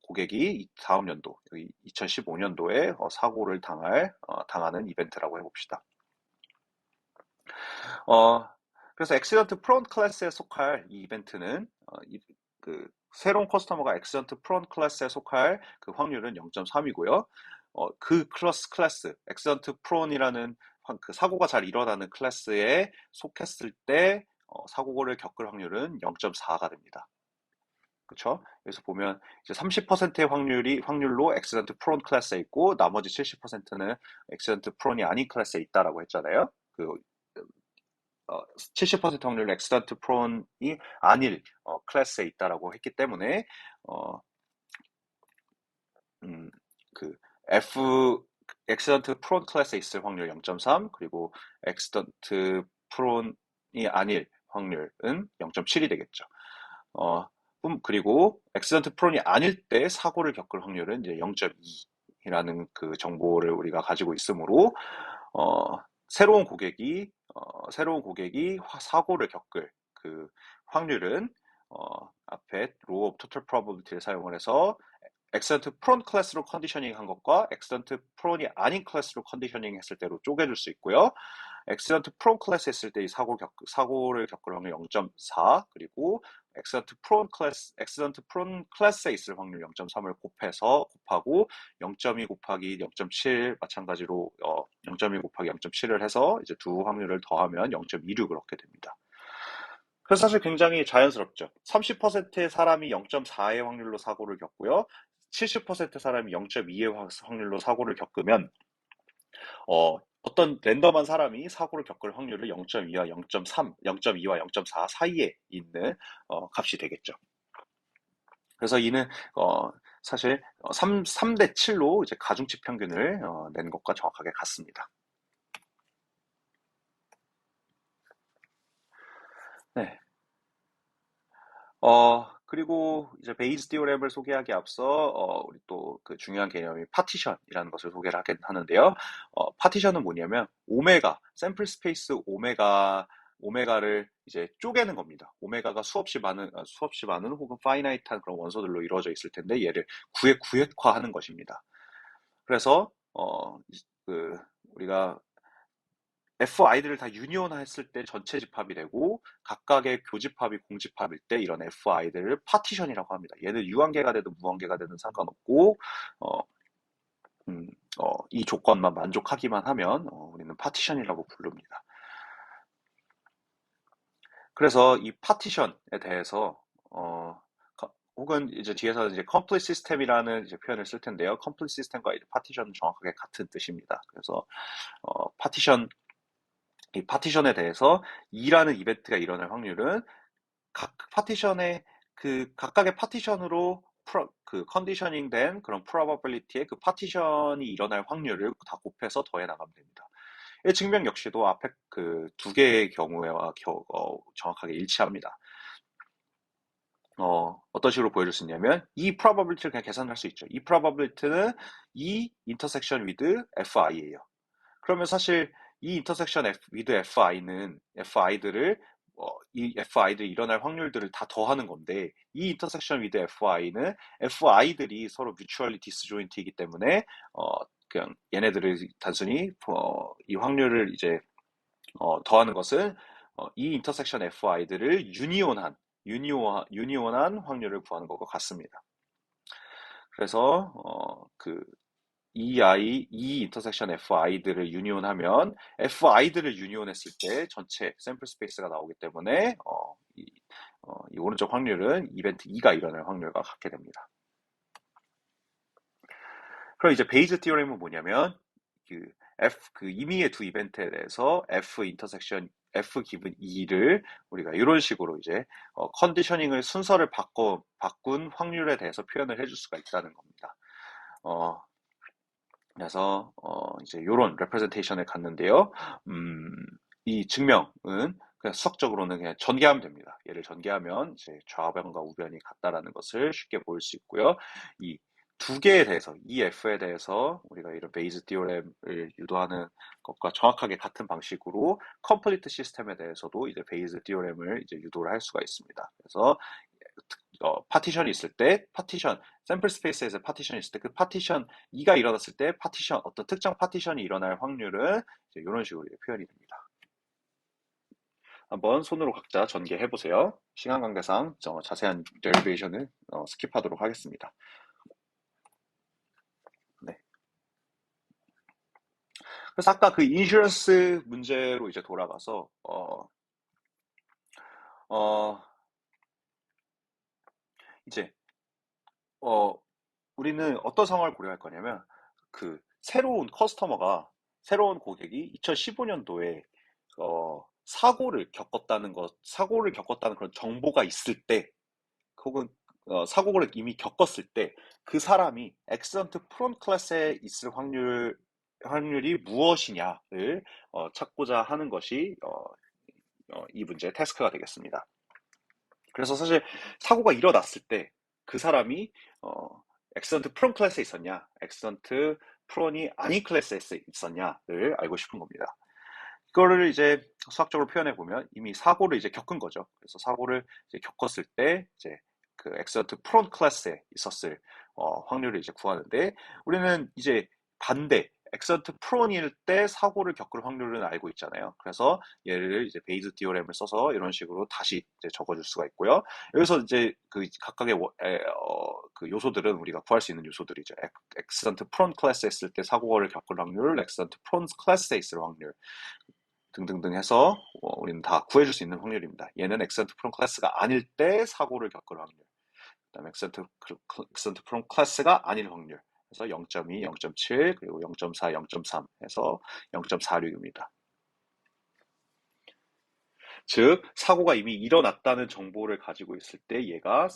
고객이 다음 연도 2015년도에 사고를 당하는 이벤트라고 해봅시다. 그래서 액시던트 프론 클래스에 속할 이 이벤트는 그 새로운 커스터머가 액시던트 프론 클래스에 속할 그 확률은 0.3이고요. 그 클래스 액시던트 프론이라는 그 사고가 잘 일어나는 클래스에 속했을 때 사고를 겪을 확률은 0.4가 됩니다. 그렇죠? 여기서 보면 이제 30%의 확률로 액시던트 프론 클래스에 있고 나머지 70%는 액시던트 프론이 아닌 클래스에 있다라고 했잖아요. 70% 확률로 액시던트 프론이 아닐 클래스에 있다라고 했기 때문에 그 액시던트 프론 클래스에 있을 확률 0.3 그리고 액시던트 프론이 아닐 확률은 0.7이 되겠죠. 그리고 액시던트 프론이 아닐 때 사고를 겪을 확률은 이제 0.2라는 그 정보를 우리가 가지고 있으므로 새로운 고객이 사고를 겪을 그 확률은 앞에 Law of Total Probability를 사용을 해서 액시던트 프론 클래스로 컨디셔닝 한 것과 액시던트 프론이 아닌 클래스로 컨디셔닝 했을 때로 쪼개줄 수 있고요. 액시던트 프론 클래스 했을 때 이 사고를 겪을 확률 0.4 그리고 액시던트 프론 클래스에 있을 확률 0.3을 곱하고 0.2 곱하기 0.7 마찬가지로 0.2 곱하기 0.7을 해서 이제 두 확률을 더하면 0.26 그렇게 됩니다. 그래서 사실 굉장히 자연스럽죠. 30%의 사람이 0.4의 확률로 사고를 겪고요. 70% 사람이 0.2의 확률로 사고를 겪으면 어떤 랜덤한 사람이 사고를 겪을 확률을 0.2와 0.3, 0.2와 0.4 사이에 있는 값이 되겠죠. 그래서 이는 사실 3대 7로 이제 가중치 평균을 낸 것과 정확하게 같습니다. 네. 그리고 이제 베이스 디오렘을 소개하기 앞서 우리 또 그 중요한 개념이 파티션이라는 것을 소개를 하는데요. 파티션은 뭐냐면 샘플 스페이스 오메가를 이제 쪼개는 겁니다. 오메가가 수없이 많은 혹은 파이나이트한 그런 원소들로 이루어져 있을 텐데 얘를 구획화하는 것입니다. 그래서 그 우리가 FI들을 다 유니온했을 때 전체 집합이 되고 각각의 교집합이 공집합일 때 이런 FI들을 파티션이라고 합니다. 얘는 유한계가 되든 무한계가 되든 상관없고 어, 음, 이 조건만 만족하기만 하면 우리는 파티션이라고 부릅니다. 그래서 이 파티션에 대해서 혹은 이제 뒤에서 이제 complete system이라는 이제 표현을 쓸 텐데요. complete system과 이제 파티션은 정확하게 같은 뜻입니다. 그래서 파티션 이 파티션에 대해서 2라는 이벤트가 일어날 확률은 각 파티션의 그 각각의 파티션으로 그 컨디셔닝 된 그런 probability의 그 파티션이 일어날 확률을 다 곱해서 더해 나가면 됩니다. 이 증명 역시도 앞에 그 두 개의 경우와 정확하게 일치합니다. 어떤 식으로 보여줄 수 있냐면 이 probability를 그냥 계산할 수 있죠. 이 probability는 이 intersection with fi예요. 그러면 사실 이 intersection with fi는 이 fi들이 일어날 확률들을 다 더하는 건데 이 intersection with fi는 fi들이 서로 mutually disjoint이기 때문에 그냥 얘네들을 단순히 이 확률을 이제 더하는 것은 이 intersection fi들을 유니온한 확률을 구하는 것과 같습니다. 그래서 이 인터섹션 FI들을 유니온하면 FI들을 유니온했을 때 전체 샘플 스페이스가 나오기 때문에 이 오른쪽 확률은 이벤트 2가 일어날 확률과 같게 됩니다. 그럼 이제 베이즈 티어렘은 뭐냐면 그 임의의 두 이벤트에 대해서 F 기분 2를 우리가 이런 식으로 이제 컨디셔닝을 순서를 바꾼 확률에 대해서 표현을 해줄 수가 있다는 겁니다. 그래서 이제 이런 레프레젠테이션을 갖는데요. 이 증명은 그냥 수학적으로는 그냥 전개하면 됩니다. 얘를 전개하면 이제 좌변과 우변이 같다라는 것을 쉽게 볼 수 있고요. 이 두 개에 대해서, 이 F에 대해서 우리가 이런 베이즈 티오렘을 유도하는 것과 정확하게 같은 방식으로 컴플리트 시스템에 대해서도 이제 베이즈 티오렘을 이제 유도를 할 수가 있습니다. 그래서 파티션이 있을 때 샘플 스페이스에서 파티션이 있을 때 그 파티션 2가 일어났을 때 어떤 특정 파티션이 일어날 확률은 이런 식으로 표현이 됩니다. 한번 손으로 각자 전개해 보세요. 시간 관계상 자세한 데리베이션을 스킵하도록 하겠습니다. 네. 그래서 아까 그 인슈런스 문제로 이제 돌아가서 이제 어, 우리는 어떤 상황을 고려할 거냐면 그 새로운 고객이 2015년도에 사고를 겪었다는 그런 정보가 있을 때 혹은 사고를 이미 겪었을 때 그 사람이 엑셀런트 프론 클래스에 있을 확률이 무엇이냐를 찾고자 하는 것이 이 문제의 태스크가 되겠습니다. 그래서 사실 사고가 일어났을 때 그 사람이 엑셀런트 프론 클래스에 있었냐, 엑셀런트 프론이 아닌 클래스에 있었냐를 알고 싶은 겁니다. 이거를 이제 수학적으로 표현해 보면 이미 사고를 이제 겪은 거죠. 그래서 사고를 이제 겪었을 때 이제 그 엑셀런트 프론 클래스에 있었을 확률을 이제 구하는데 우리는 이제 반대 엑셀런트 프론일 때 사고를 겪을 확률은 알고 있잖아요. 그래서 얘를 이제 베이즈 디오렘을 써서 이런 식으로 다시 이제 적어줄 수가 있고요. 여기서 이제 그 각각의 그 요소들은 우리가 구할 수 있는 요소들이죠. 엑셀런트 프론 클래스에 있을 때 사고를 겪을 확률, 엑셀런트 프론 클래스에 있을 확률, 등등등 해서 우리는 다 구해줄 수 있는 확률입니다. 얘는 엑센트 프롬 클래스가 아닐 때 사고를 겪을 확률. 그다음에 엑센트 프롬 클래스가 아닐 확률. 그래서 0.2, 0.7, 그리고 0.4, 0.3 해서 0.46입니다. 즉 사고가 이미 일어났다는 정보를 가지고 있을 때 얘가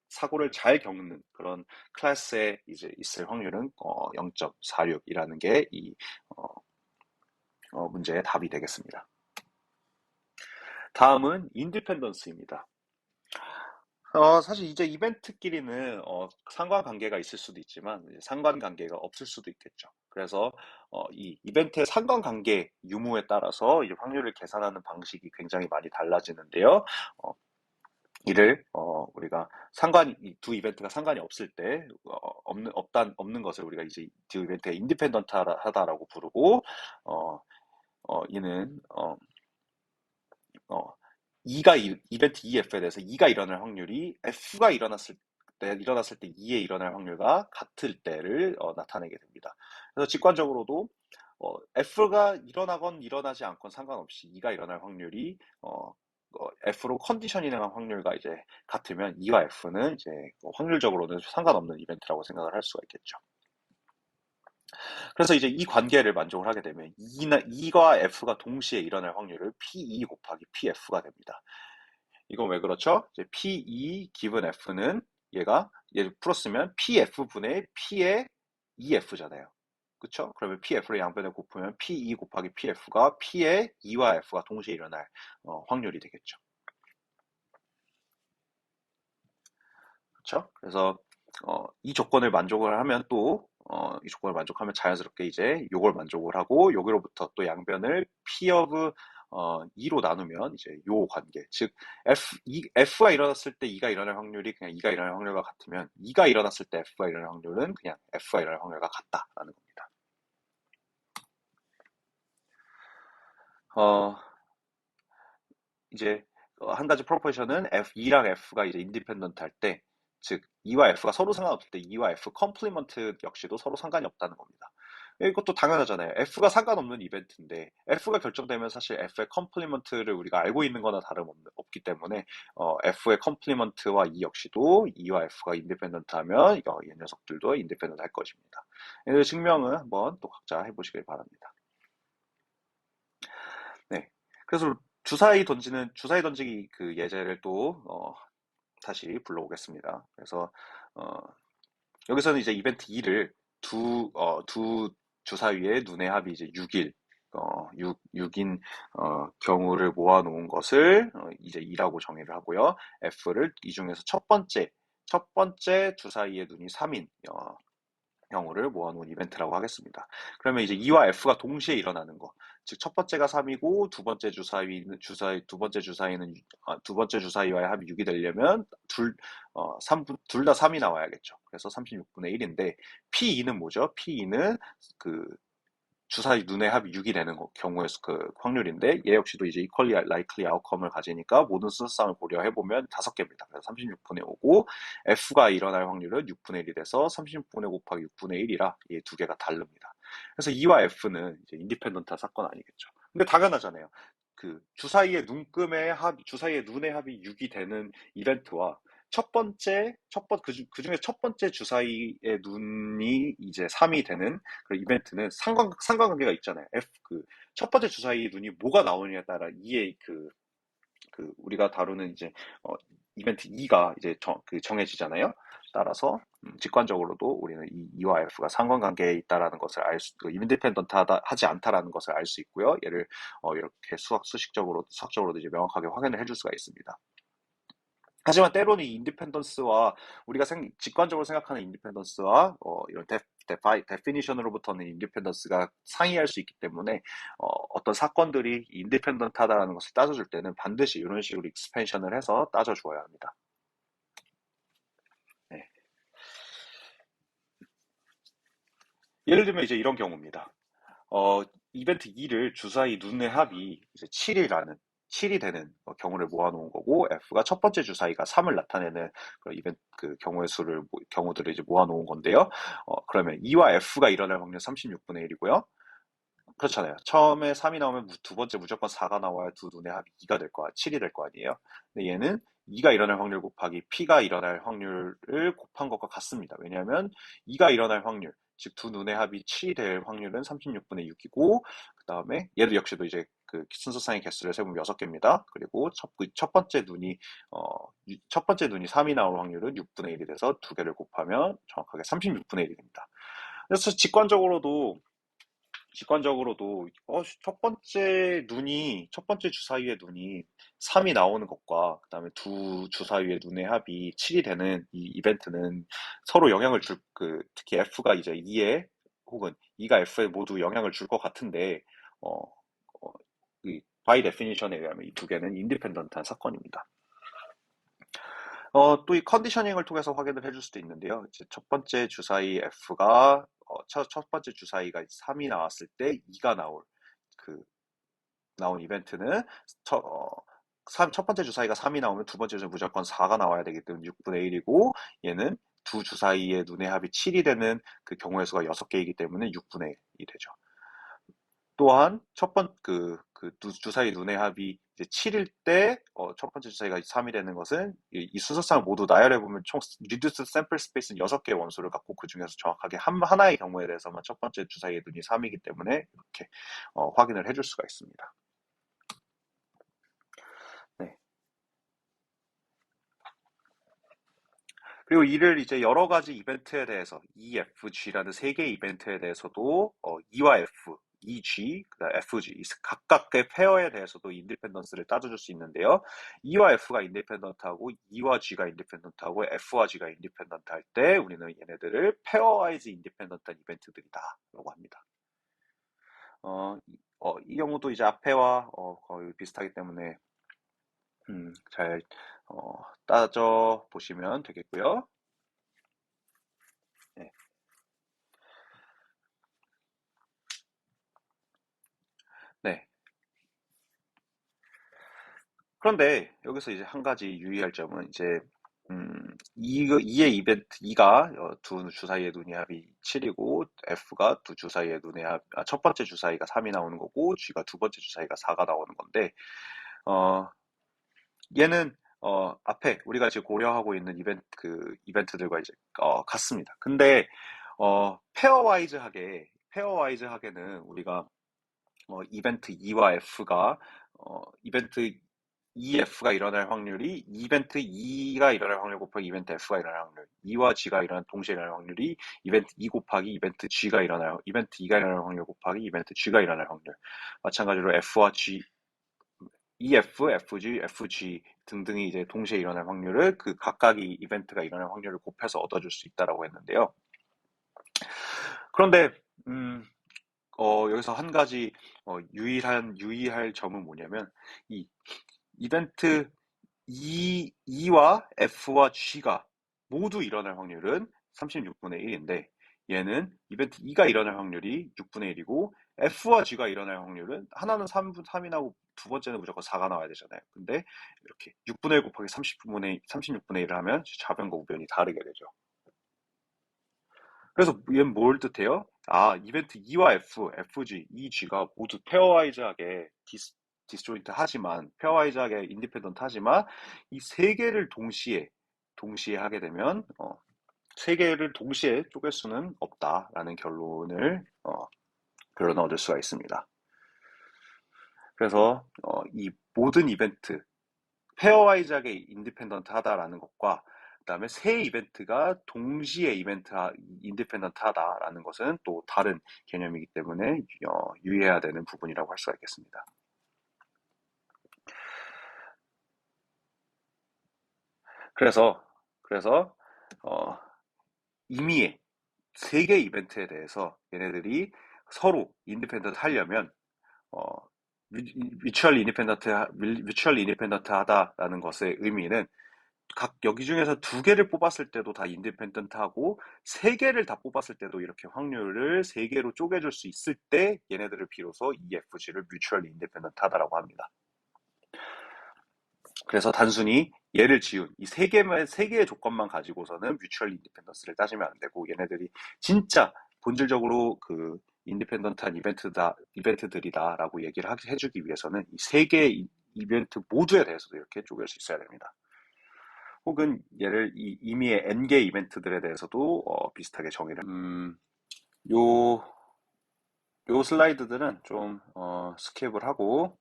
사고를 잘 겪는 그런 클래스에 이제 있을 확률은 0.46이라는 게 이 문제의 답이 되겠습니다. 다음은 인디펜던스입니다. 사실 이제 이벤트끼리는 상관관계가 있을 수도 있지만 상관관계가 없을 수도 있겠죠. 그래서 이 이벤트의 상관관계 유무에 따라서 이 확률을 계산하는 방식이 굉장히 많이 달라지는데요. 이를 우리가 이 두 이벤트가 상관이 없을 때 없는 것을 우리가 이제 두 이벤트가 인디펜던트하다라고 부르고 이는 어, 이벤트 EF에 대해서 2가 일어날 확률이 F가 일어났을 때 2에 일어날 확률과 같을 때를 나타내게 됩니다. 그래서 직관적으로도 F가 일어나건 일어나지 않건 상관없이 2가 일어날 확률이 F로 컨디셔닝한 확률과 이제 같으면 2와 F는 이제 확률적으로는 상관없는 이벤트라고 생각을 할 수가 있겠죠. 그래서 이제 이 관계를 만족을 하게 되면 2과 F가 동시에 일어날 확률을 P2 곱하기 PF가 됩니다. 이건 왜 그렇죠? 이제 P2 기분 F는 얘 풀었으면 PF분의 P의 EF잖아요. 그쵸? 그러면 PF를 양변에 곱하면 P2 곱하기 PF가 P의 E와 F가 동시에 일어날 확률이 되겠죠. 그쵸? 그래서 이 조건을 만족을 하면 이 조건을 만족하면 자연스럽게 이제 요걸 만족을 하고 여기로부터 또 양변을 P of 2로 나누면 이제 요 관계, 즉 F가 일어났을 때 2가 일어날 확률이 그냥 2가 일어날 확률과 같으면 2가 일어났을 때 F가 일어날 확률은 그냥 F가 일어날 확률과 같다라는 겁니다. 어, 이제 한 가지 프로포션은 F2랑 F가 이제 인디펜던트 할 때, 즉 2와 F가 서로 상관없을 때 2와 F 컴플리먼트 역시도 서로 상관이 없다는 겁니다. 이것도 당연하잖아요. F가 상관없는 이벤트인데 F가 결정되면 사실 F의 컴플리먼트를 우리가 알고 있는 거나 다름없기 때문에 F의 컴플리먼트와 이 역시도 2와 F가 인디펜던트 하면 이 녀석들도 인디펜던트 할 것입니다. 이 증명은 한번 또 각자 해보시길 바랍니다. 네. 그래서 주사위 던지기 그 예제를 또 다시 불러오겠습니다. 그래서 어, 여기서는 이제 이벤트 2를 두 주사위의 눈의 합이 이제 6일, 6인 경우를 모아놓은 것을 이제 2라고 정의를 하고요. F를 이 중에서 첫 번째 주사위의 눈이 3인 경우를 모아놓은 이벤트라고 하겠습니다. 그러면 이제 E와 F가 동시에 일어나는 거. 즉, 첫 번째가 3이고, 두 번째 주사위와의 합이 6이 되려면, 둘 다 3이 나와야겠죠. 그래서 36분의 1인데, P2는 뭐죠? P2는 그, 주사위 눈의 합이 6이 되는 경우의 그 확률인데 얘 역시도 이제 equally likely outcome을 가지니까 모든 순서상을 고려해보면 5개입니다. 그래서 36분의 5고 F가 일어날 확률은 6분의 1이 돼서 36분의 5 곱하기 6분의 1이라 이 두 개가 다릅니다. 그래서 E와 F는 이제 인디펜던트한 사건 아니겠죠. 근데 당연하잖아요. 그 주사위의 눈의 합이 6이 되는 이벤트와 그 중에 첫 번째 주사위의 눈이 이제 3이 되는 그 이벤트는 상관관계가 있잖아요. 첫 번째 주사위 눈이 뭐가 나오느냐에 따라 이의 우리가 다루는 이제, 이벤트 2가 이제 정해지잖아요. 따라서, 직관적으로도 우리는 이 2와 F가 상관관계에 있다라는 것을 인디펜던트 하지 않다라는 것을 알 수 있고요. 얘를, 이렇게 수학적으로도 이제 명확하게 확인을 해줄 수가 있습니다. 하지만 때로는 이 인디펜던스와 우리가 직관적으로 생각하는 인디펜던스와 이런 데피니션으로부터는 인디펜던스가 상이할 수 있기 때문에 떤 사건들이 인디펜던트하다라는 것을 따져줄 때는 반드시 이런 식으로 익스펜션을 해서 따져주어야 합니다. 네. 예를 들면 이제 이런 경우입니다. 어, 이벤트 2를 주사위 눈의 합이 이제 7이 되는 경우를 모아놓은 거고, F가 첫 번째 주사위가 3을 나타내는 경우들을 이제 모아놓은 건데요. 그러면 2와 F가 일어날 확률 36분의 1이고요. 그렇잖아요. 처음에 3이 나오면 두 번째 무조건 4가 나와야 두 눈의 합이 7이 될 거 아니에요. 근데 얘는 2가 일어날 확률 곱하기 P가 일어날 확률을 곱한 것과 같습니다. 왜냐하면 2가 일어날 확률, 즉 두 눈의 합이 7이 될 확률은 36분의 6이고, 그 다음에 얘도 역시도 이제 그 순서상의 개수를 세보면 6개입니다. 그리고 첫 번째 눈이 3이 나올 확률은 6분의 1이 돼서 두 개를 곱하면 정확하게 36분의 1이 됩니다. 그래서 직관적으로도 첫 번째 주사위의 눈이 3이 나오는 것과 그다음에 두 주사위의 눈의 합이 7이 되는 이 이벤트는 서로 영향을 특히 F가 이제 2에 혹은 2가 F에 모두 영향을 줄 것 같은데 어, 어, by definition에 의하면 이 두 개는 인디펜던트한 사건입니다. 또 이 컨디셔닝을 통해서 확인을 해줄 수도 있는데요. 이제 첫 번째 주사위가 3이 나왔을 때 2가 나올 그 나온 이벤트는 첫 번째 주사위가 3이 나오면 두 번째 주사위 무조건 4가 나와야 되기 때문에 6분의 1이고 얘는 두 주사위의 눈의 합이 7이 되는 그 경우의 수가 6개이기 때문에 6분의 1이 되죠. 또한 두 주사위 눈의 합이 이제 7일 때 첫 번째 주사위가 3이 되는 것은 이 순서상을 모두 나열해 보면 총 reduced sample space는 6개의 원소를 갖고 그 중에서 정확하게 하나의 경우에 대해서만 첫 번째 주사위의 눈이 3이기 때문에 이렇게 확인을 해줄 수가 있습니다. 네. 그리고 이를 이제 여러 가지 이벤트에 대해서 EFG라는 세 개의 이벤트에 대해서도 E와 F, EG, 그다음 FG 이 각각의 페어에 대해서도 인디펜던스를 따져줄 수 있는데요. E와 F가 인디펜던트하고 E와 G가 인디펜던트하고 F와 G가 인디펜던트 할 때 우리는 얘네들을 페어와이즈 인디펜던트한 이벤트들이다라고 합니다. 이 경우도 이제 앞에와 거의 비슷하기 때문에 잘 따져 보시면 되겠고요. 네. 네. 그런데 여기서 이제 한 가지 유의할 점은 이제 이의 이벤트 2가 두 주사위의 눈의 합이 7이고 F가 두 주사위의 눈의 첫 번째 주사위가 3이 나오는 거고 G가 두 번째 주사위가 4가 나오는 건데 어, 얘는 앞에 우리가 지금 고려하고 있는 이벤트들과 이제 같습니다. 근데 페어와이즈하게는 우리가 이벤트 E와 F가 이벤트 EF가 일어날 확률이 이벤트 E가 일어날 확률 곱하기 이벤트 F가 일어날 확률, E와 G가 동시에 일어날 확률이 이벤트 E 곱하기 이벤트 E가 일어날 확률 곱하기 이벤트 G가 일어날 확률. 마찬가지로 F와 G, EF, FG, FG 등등이 이제 동시에 일어날 확률을 그 각각의 이벤트가 일어날 확률을 곱해서 얻어줄 수 있다라고 했는데요. 그런데 여기서 한 가지 유의할 점은 뭐냐면 이 이벤트 E와 F와 G가 모두 일어날 확률은 36분의 1인데 얘는 이벤트 E가 일어날 확률이 6분의 1이고 F와 G가 일어날 확률은 하나는 3이 나오고 두 번째는 무조건 4가 나와야 되잖아요. 근데 이렇게 6분의 1 곱하기 36분의 1을 하면 좌변과 우변이 다르게 되죠. 그래서 얘는 뭘 뜻해요? 이벤트 E와 F, FG, EG가 모두 페어와이즈하게 디스조인트 하지만, 페어와이즈하게 인디펜던트 하지만, 이 세 개를 동시에 하게 되면, 세 개를 동시에 쪼갤 수는 없다라는 결론을 얻을 수가 있습니다. 그래서, 이 모든 이벤트, 페어와이즈하게 인디펜던트 하다라는 것과 그다음에 새 이벤트가 동시에 인디펜던트 하다라는 것은 또 다른 개념이기 때문에 유의해야 되는 부분이라고 할 수가 있겠습니다. 그래서 어, 이미 세 개 이벤트에 대해서 얘네들이 서로 인디펜던트 하려면 어, 뮤추얼 인디펜던트 하다라는 것의 의미는 각 여기 중에서 두 개를 뽑았을 때도 다 인디펜던트하고 세 개를 다 뽑았을 때도 이렇게 확률을 세 개로 쪼개줄 수 있을 때 얘네들을 비로소 EFG를 뮤추얼 인디펜던트하다라고 합니다. 그래서 단순히 얘를 지운 이 세 개의 조건만 가지고서는 뮤추얼 인디펜던스를 따지면 안 되고 얘네들이 진짜 본질적으로 그 인디펜던트한 이벤트들이다라고 얘기를 해주기 위해서는 이 세 개의 이벤트 모두에 대해서도 이렇게 쪼갤 수 있어야 됩니다. 혹은 얘를 이미의 N개 이벤트들에 대해서도 비슷하게 정의를 요, 요 슬라이드들은 좀 스킵을 하고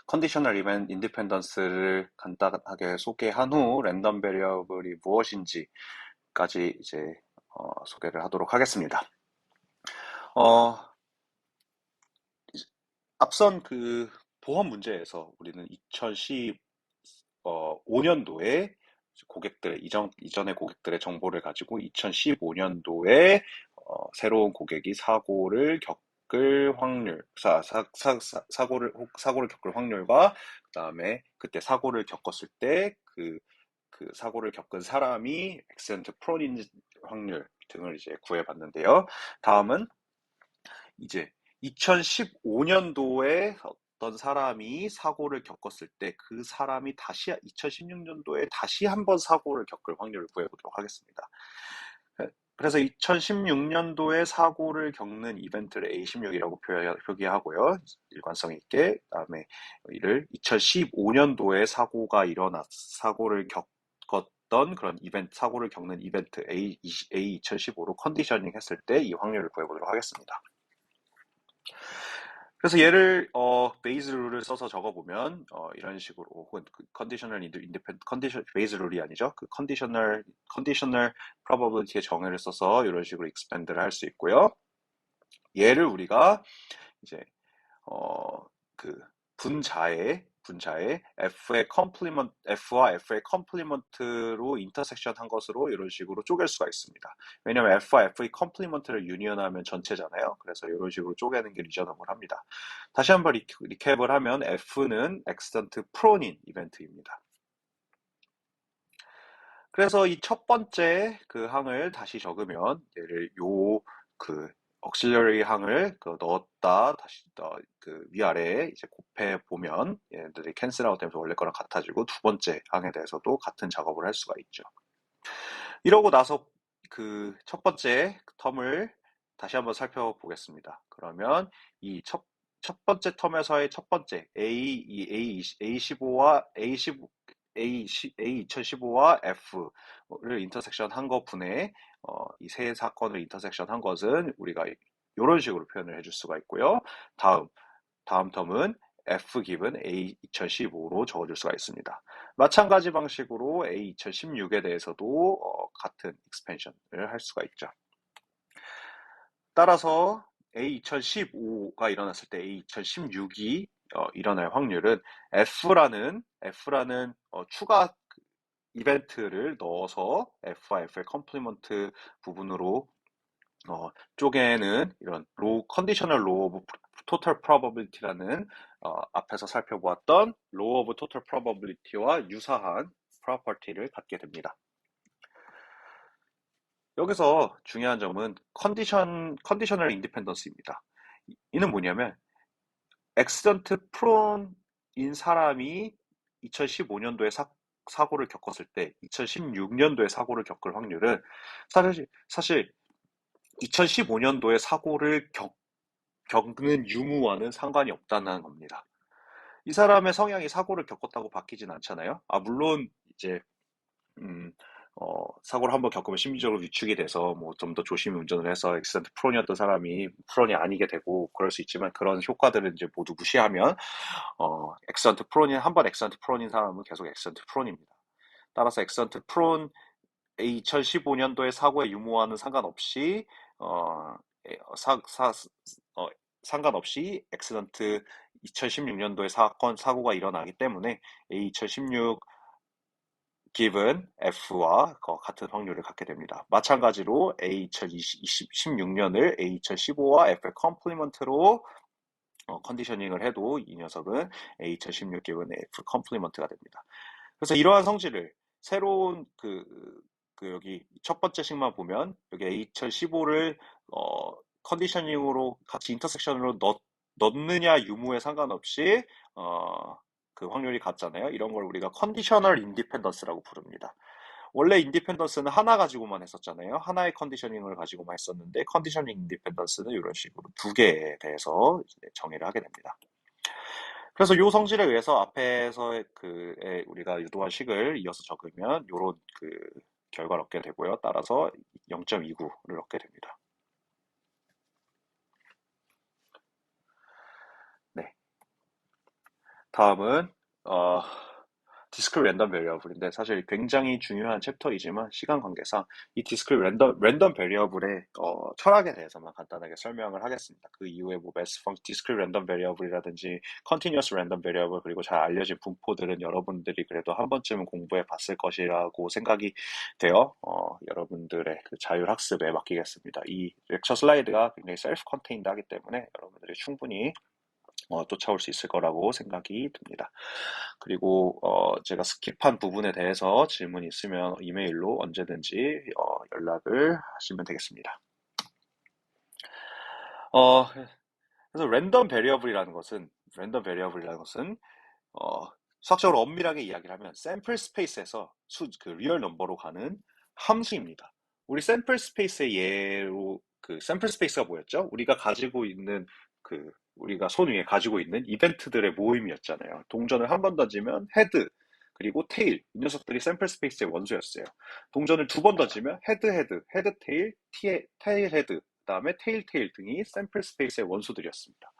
컨디셔널 이벤트 인디펜던스를 간단하게 소개한 후 랜덤 베리어블이 무엇인지까지 이제 소개를 하도록 하겠습니다. 어, 앞선 그 보험 문제에서 우리는 2015년도에 이전의 고객들의 정보를 가지고 2015년도에 새로운 고객이 사고를 겪을 확률, 사고를 겪을 확률과 그다음에 그때 사고를 겪었을 때 그 사고를 겪은 사람이 액시던트 프론인 확률 등을 이제 구해봤는데요. 다음은 이제 2015년도에 어떤 사람이 사고를 겪었을 때 그 사람이 다시 2016년도에 다시 한번 사고를 겪을 확률을 구해보도록 하겠습니다. 그래서 2016년도에 사고를 겪는 이벤트를 A16이라고 표기하고요. 일관성 있게. 그다음에 이를 2015년도에 사고를 겪었던 그런 사고를 겪는 이벤트 A2015로 컨디셔닝 했을 때 이 확률을 구해보도록 하겠습니다. 그래서 얘를 베이즈 룰을 써서 적어보면 이런 식으로 혹은 그 컨디셔널 인디펜 컨디션 베이즈 룰이 아니죠. 그 컨디셔널 프로버빌리티의 정의를 써서 이런 식으로 익스펜드를 할 수 있고요. 얘를 우리가 이제 그 분자의 F와 F의 컴플리먼트로 인터섹션 한 것으로 이런 식으로 쪼갤 수가 있습니다. 왜냐면 F와 F의 컴플리먼트를 유니언하면 전체잖아요. 그래서 이런 식으로 쪼개는 게 리저너블 합니다. 다시 한번 리캡을 하면 F는 엑스턴트 프론인 이벤트입니다. 그래서 이 첫 번째 그 항을 다시 적으면 얘를 그 auxiliary 항을 넣었다 다시 그 위아래에 이제 곱해 보면 얘네들이 캔슬 아웃 되면서 원래 거랑 같아지고 두 번째 항에 대해서도 같은 작업을 할 수가 있죠. 이러고 나서 그 첫 번째 텀을 다시 한번 살펴보겠습니다. 그러면 이 첫 번째 텀에서의 첫 번째 A15와 A2015와 F를 인터섹션 한 것 분의 이 세 사건을 인터섹션 한 것은 우리가 이런 식으로 표현을 해줄 수가 있고요. 다음 텀은 F 기분 A 2015로 적어줄 수가 있습니다. 마찬가지 방식으로 A 2016에 대해서도 같은 익스펜션을 할 수가 있죠. 따라서 A 2015가 일어났을 때 A 2016이 일어날 확률은 F라는 추가 이벤트를 넣어서 F와 F의 컴플리먼트 부분으로 쪼개는 이런 컨디셔널 로우 오브 토탈 프로버빌리티라는 앞에서 살펴보았던 로우 오브 토탈 프로버빌리티와 유사한 프로퍼티를 갖게 됩니다. 여기서 중요한 점은 컨디셔널 인디펜던스입니다. 이는 뭐냐면 엑시던트 프론인 사람이 2015년도에 사고를 겪었을 때 2016년도에 사고를 겪을 확률은 사실 2015년도에 사고를 겪는 유무와는 상관이 없다는 겁니다. 이 사람의 성향이 사고를 겪었다고 바뀌진 않잖아요. 물론 이제 사고를 한번 겪으면 심리적으로 위축이 돼서 뭐 좀 더 조심히 운전을 해서 엑시던트 프론이었던 사람이 프론이 아니게 되고 그럴 수 있지만 그런 효과들을 이제 모두 무시하면 한번 엑시던트 프론인 사람은 계속 엑시던트 프론입니다. 따라서 엑시던트 프론 2015년도의 사고의 유무와는 상관없이 어, 상관없이 엑시던트 2016년도에 사고가 일어나기 때문에 A2016 given F와 같은 확률을 갖게 됩니다. 마찬가지로 A2016년을 A2015와 F의 컴플리먼트로 컨디셔닝을 해도 이 녀석은 A2016 given F 컴플리먼트가 됩니다. 그래서 이러한 성질을 새로운 여기 첫 번째 식만 보면 여기 A2015를 컨디셔닝으로 같이 인터섹션으로 넣느냐 유무에 상관없이 그 확률이 같잖아요. 이런 걸 우리가 컨디셔널 인디펜던스라고 부릅니다. 원래 인디펜던스는 하나 가지고만 했었잖아요. 하나의 컨디셔닝을 가지고만 했었는데 컨디셔닝 인디펜던스는 이런 식으로 두 개에 대해서 정의를 하게 됩니다. 그래서 이 성질에 의해서 앞에서 우리가 유도한 식을 이어서 적으면 이런 결과를 얻게 되고요. 따라서 0.29를 얻게 됩니다. 네. 다음은 디스크릿 랜덤 베리어블인데 사실 굉장히 중요한 챕터이지만 시간 관계상 이 디스크릿 랜덤 베리어블의 철학에 대해서만 간단하게 설명을 하겠습니다. 그 이후에 뭐 디스크릿 랜덤 베리어블이라든지 컨티뉴어스 랜덤 베리어블 그리고 잘 알려진 분포들은 여러분들이 그래도 한 번쯤은 공부해 봤을 것이라고 생각이 되어 여러분들의 그 자율 학습에 맡기겠습니다. 이 렉처 슬라이드가 굉장히 셀프 컨테인드 하기 때문에 여러분들이 충분히 쫓아올 수 있을 거라고 생각이 듭니다. 그리고 제가 스킵한 부분에 대해서 질문이 있으면 이메일로 언제든지 연락을 하시면 되겠습니다. 그래서 랜덤 베리어블이라는 것은 랜덤 베리어블이라는 것은 어, 수학적으로 엄밀하게 이야기를 하면 샘플 스페이스에서 그 리얼 넘버로 가는 함수입니다. 우리 샘플 스페이스의 예로 그 샘플 스페이스가 뭐였죠? 우리가 손 위에 가지고 있는 이벤트들의 모임이었잖아요. 동전을 한 번 던지면 헤드 그리고 테일 이 녀석들이 샘플 스페이스의 원소였어요. 동전을 두 번 던지면 헤드 헤드, 헤드 테일, 테일 헤드, 그다음에 테일 테일 등이 샘플 스페이스의 원소들이었습니다.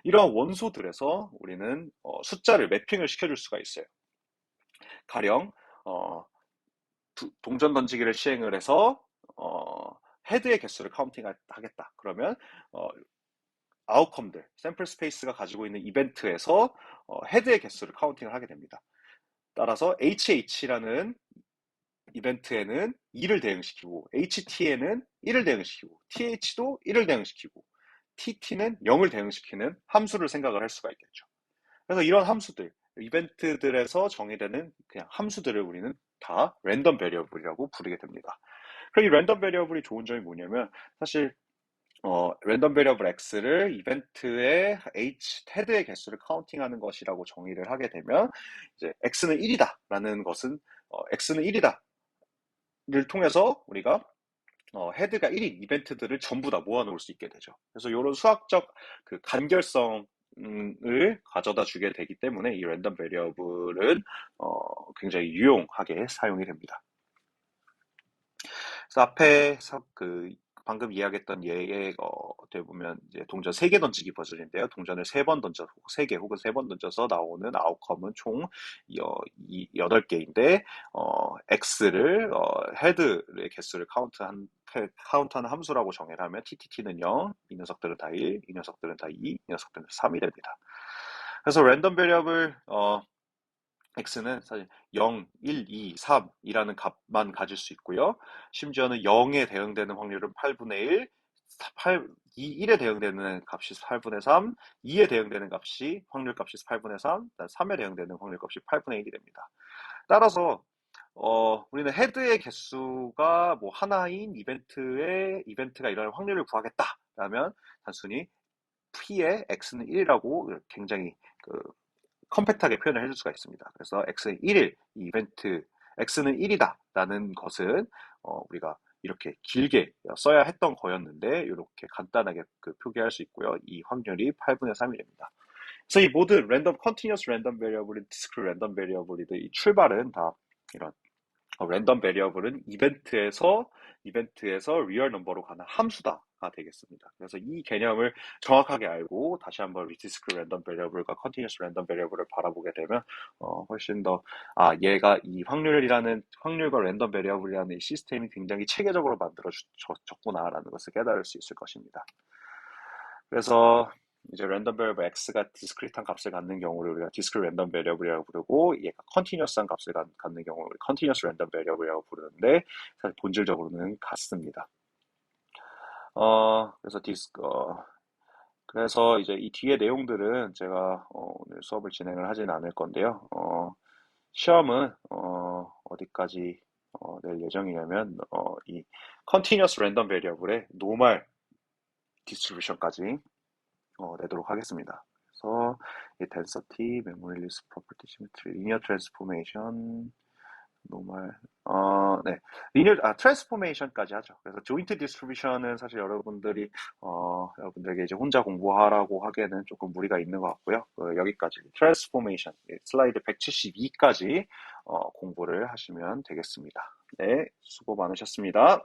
이러한 원소들에서 우리는 숫자를 매핑을 시켜줄 수가 있어요. 가령 동전 던지기를 시행을 해서 헤드의 개수를 카운팅 하겠다. 그러면 어, 아웃컴들, 샘플 스페이스가 가지고 있는 이벤트에서 헤드의 개수를 카운팅을 하게 됩니다. 따라서 HH라는 이벤트에는 2를 대응시키고 HT에는 1을 대응시키고 TH도 1을 대응시키고 TT는 0을 대응시키는 함수를 생각을 할 수가 있겠죠. 그래서 이런 함수들, 이벤트들에서 정의되는 그냥 함수들을 우리는 다 랜덤 베리어블이라고 부르게 됩니다. 그럼 이 랜덤 베리어블이 좋은 점이 뭐냐면 사실 랜덤 베리어블 x를 이벤트의 헤드의 개수를 카운팅하는 것이라고 정의를 하게 되면 이제 x는 1이다라는 것은 x는 1이다를 통해서 우리가 헤드가 1인 이벤트들을 전부 다 모아놓을 수 있게 되죠. 그래서 이런 수학적 그 간결성을 가져다 주게 되기 때문에 이 랜덤 베리어블은 굉장히 유용하게 사용이 됩니다. 그래서 앞에서 방금 이야기했던 예에 어떻게 보면 이제 동전 3개 던지기 버전인데요. 동전을 3번 던져 3개 혹은 3번 던져서 나오는 아웃컴은 총 8개인데 x를 헤드의 개수를 카운트하는 함수라고 정의를 하면 TTT는 0, 이 녀석들은 다 1, 이 녀석들은 다 2, 이 녀석들은 3이 됩니다. 그래서 랜덤 베리어블 x는 사실 0, 1, 2, 3이라는 값만 가질 수 있고요. 심지어는 0에 대응되는 확률은 8분의 1, 1에 대응되는 값이 8분의 3, 2에 대응되는 확률값이 8분의 3, 3에 대응되는 확률값이 8분의 1이 됩니다. 따라서 우리는 헤드의 개수가 뭐 하나인 이벤트가 일어날 확률을 구하겠다. 라면 단순히 P의 x는 1이라고 굉장히 컴팩트하게 표현을 해줄 수가 있습니다. 그래서 x는 1일, 이 이벤트 x는 1이다 라는 것은 우리가 이렇게 길게 써야 했던 거였는데 이렇게 간단하게 표기할 수 있고요. 이 확률이 8분의 3이 됩니다. 그래서 이 모든 랜덤 컨티뉴어스 랜덤 베리어블이든 디스크리트 랜덤 베리어블이든 이 출발은 다 이런 랜덤 베리어블은 이벤트에서 리얼 넘버로 가는 함수다가 되겠습니다. 그래서 이 개념을 정확하게 알고 다시 한번 디스크리트 랜덤 베리어블과 컨티뉴어스 랜덤 베리어블을 바라보게 되면 훨씬 더 얘가 이 확률과 랜덤 베리어블이라는 이 시스템이 굉장히 체계적으로 만들어졌구나라는 것을 깨달을 수 있을 것입니다. 그래서 이제 랜덤 베리어블 x가 디스크리트한 값을 갖는 경우를 우리가 디스크리트 랜덤 베리어블이라고 부르고 얘가 컨티뉴어스한 값을 갖는 경우를 컨티뉴어스 랜덤 베리어블이라고 부르는데 사실 본질적으로는 같습니다. 그래서 그래서 이제 이 뒤에 내용들은 제가 오늘 수업을 진행을 하진 않을 건데요. 시험은 어디까지 낼 예정이냐면 이 컨티뉴어스 랜덤 베리어블의 노멀 디스트리뷰션까지 내도록 하겠습니다. 그래서 이 density, memory list property, symmetry, linear transformation, normal, 네, transformation까지 하죠. 그래서 joint distribution은 사실 여러분들에게 이제 혼자 공부하라고 하기에는 조금 무리가 있는 것 같고요. 여기까지 transformation, 슬라이드 172까지 공부를 하시면 되겠습니다. 네, 수고 많으셨습니다.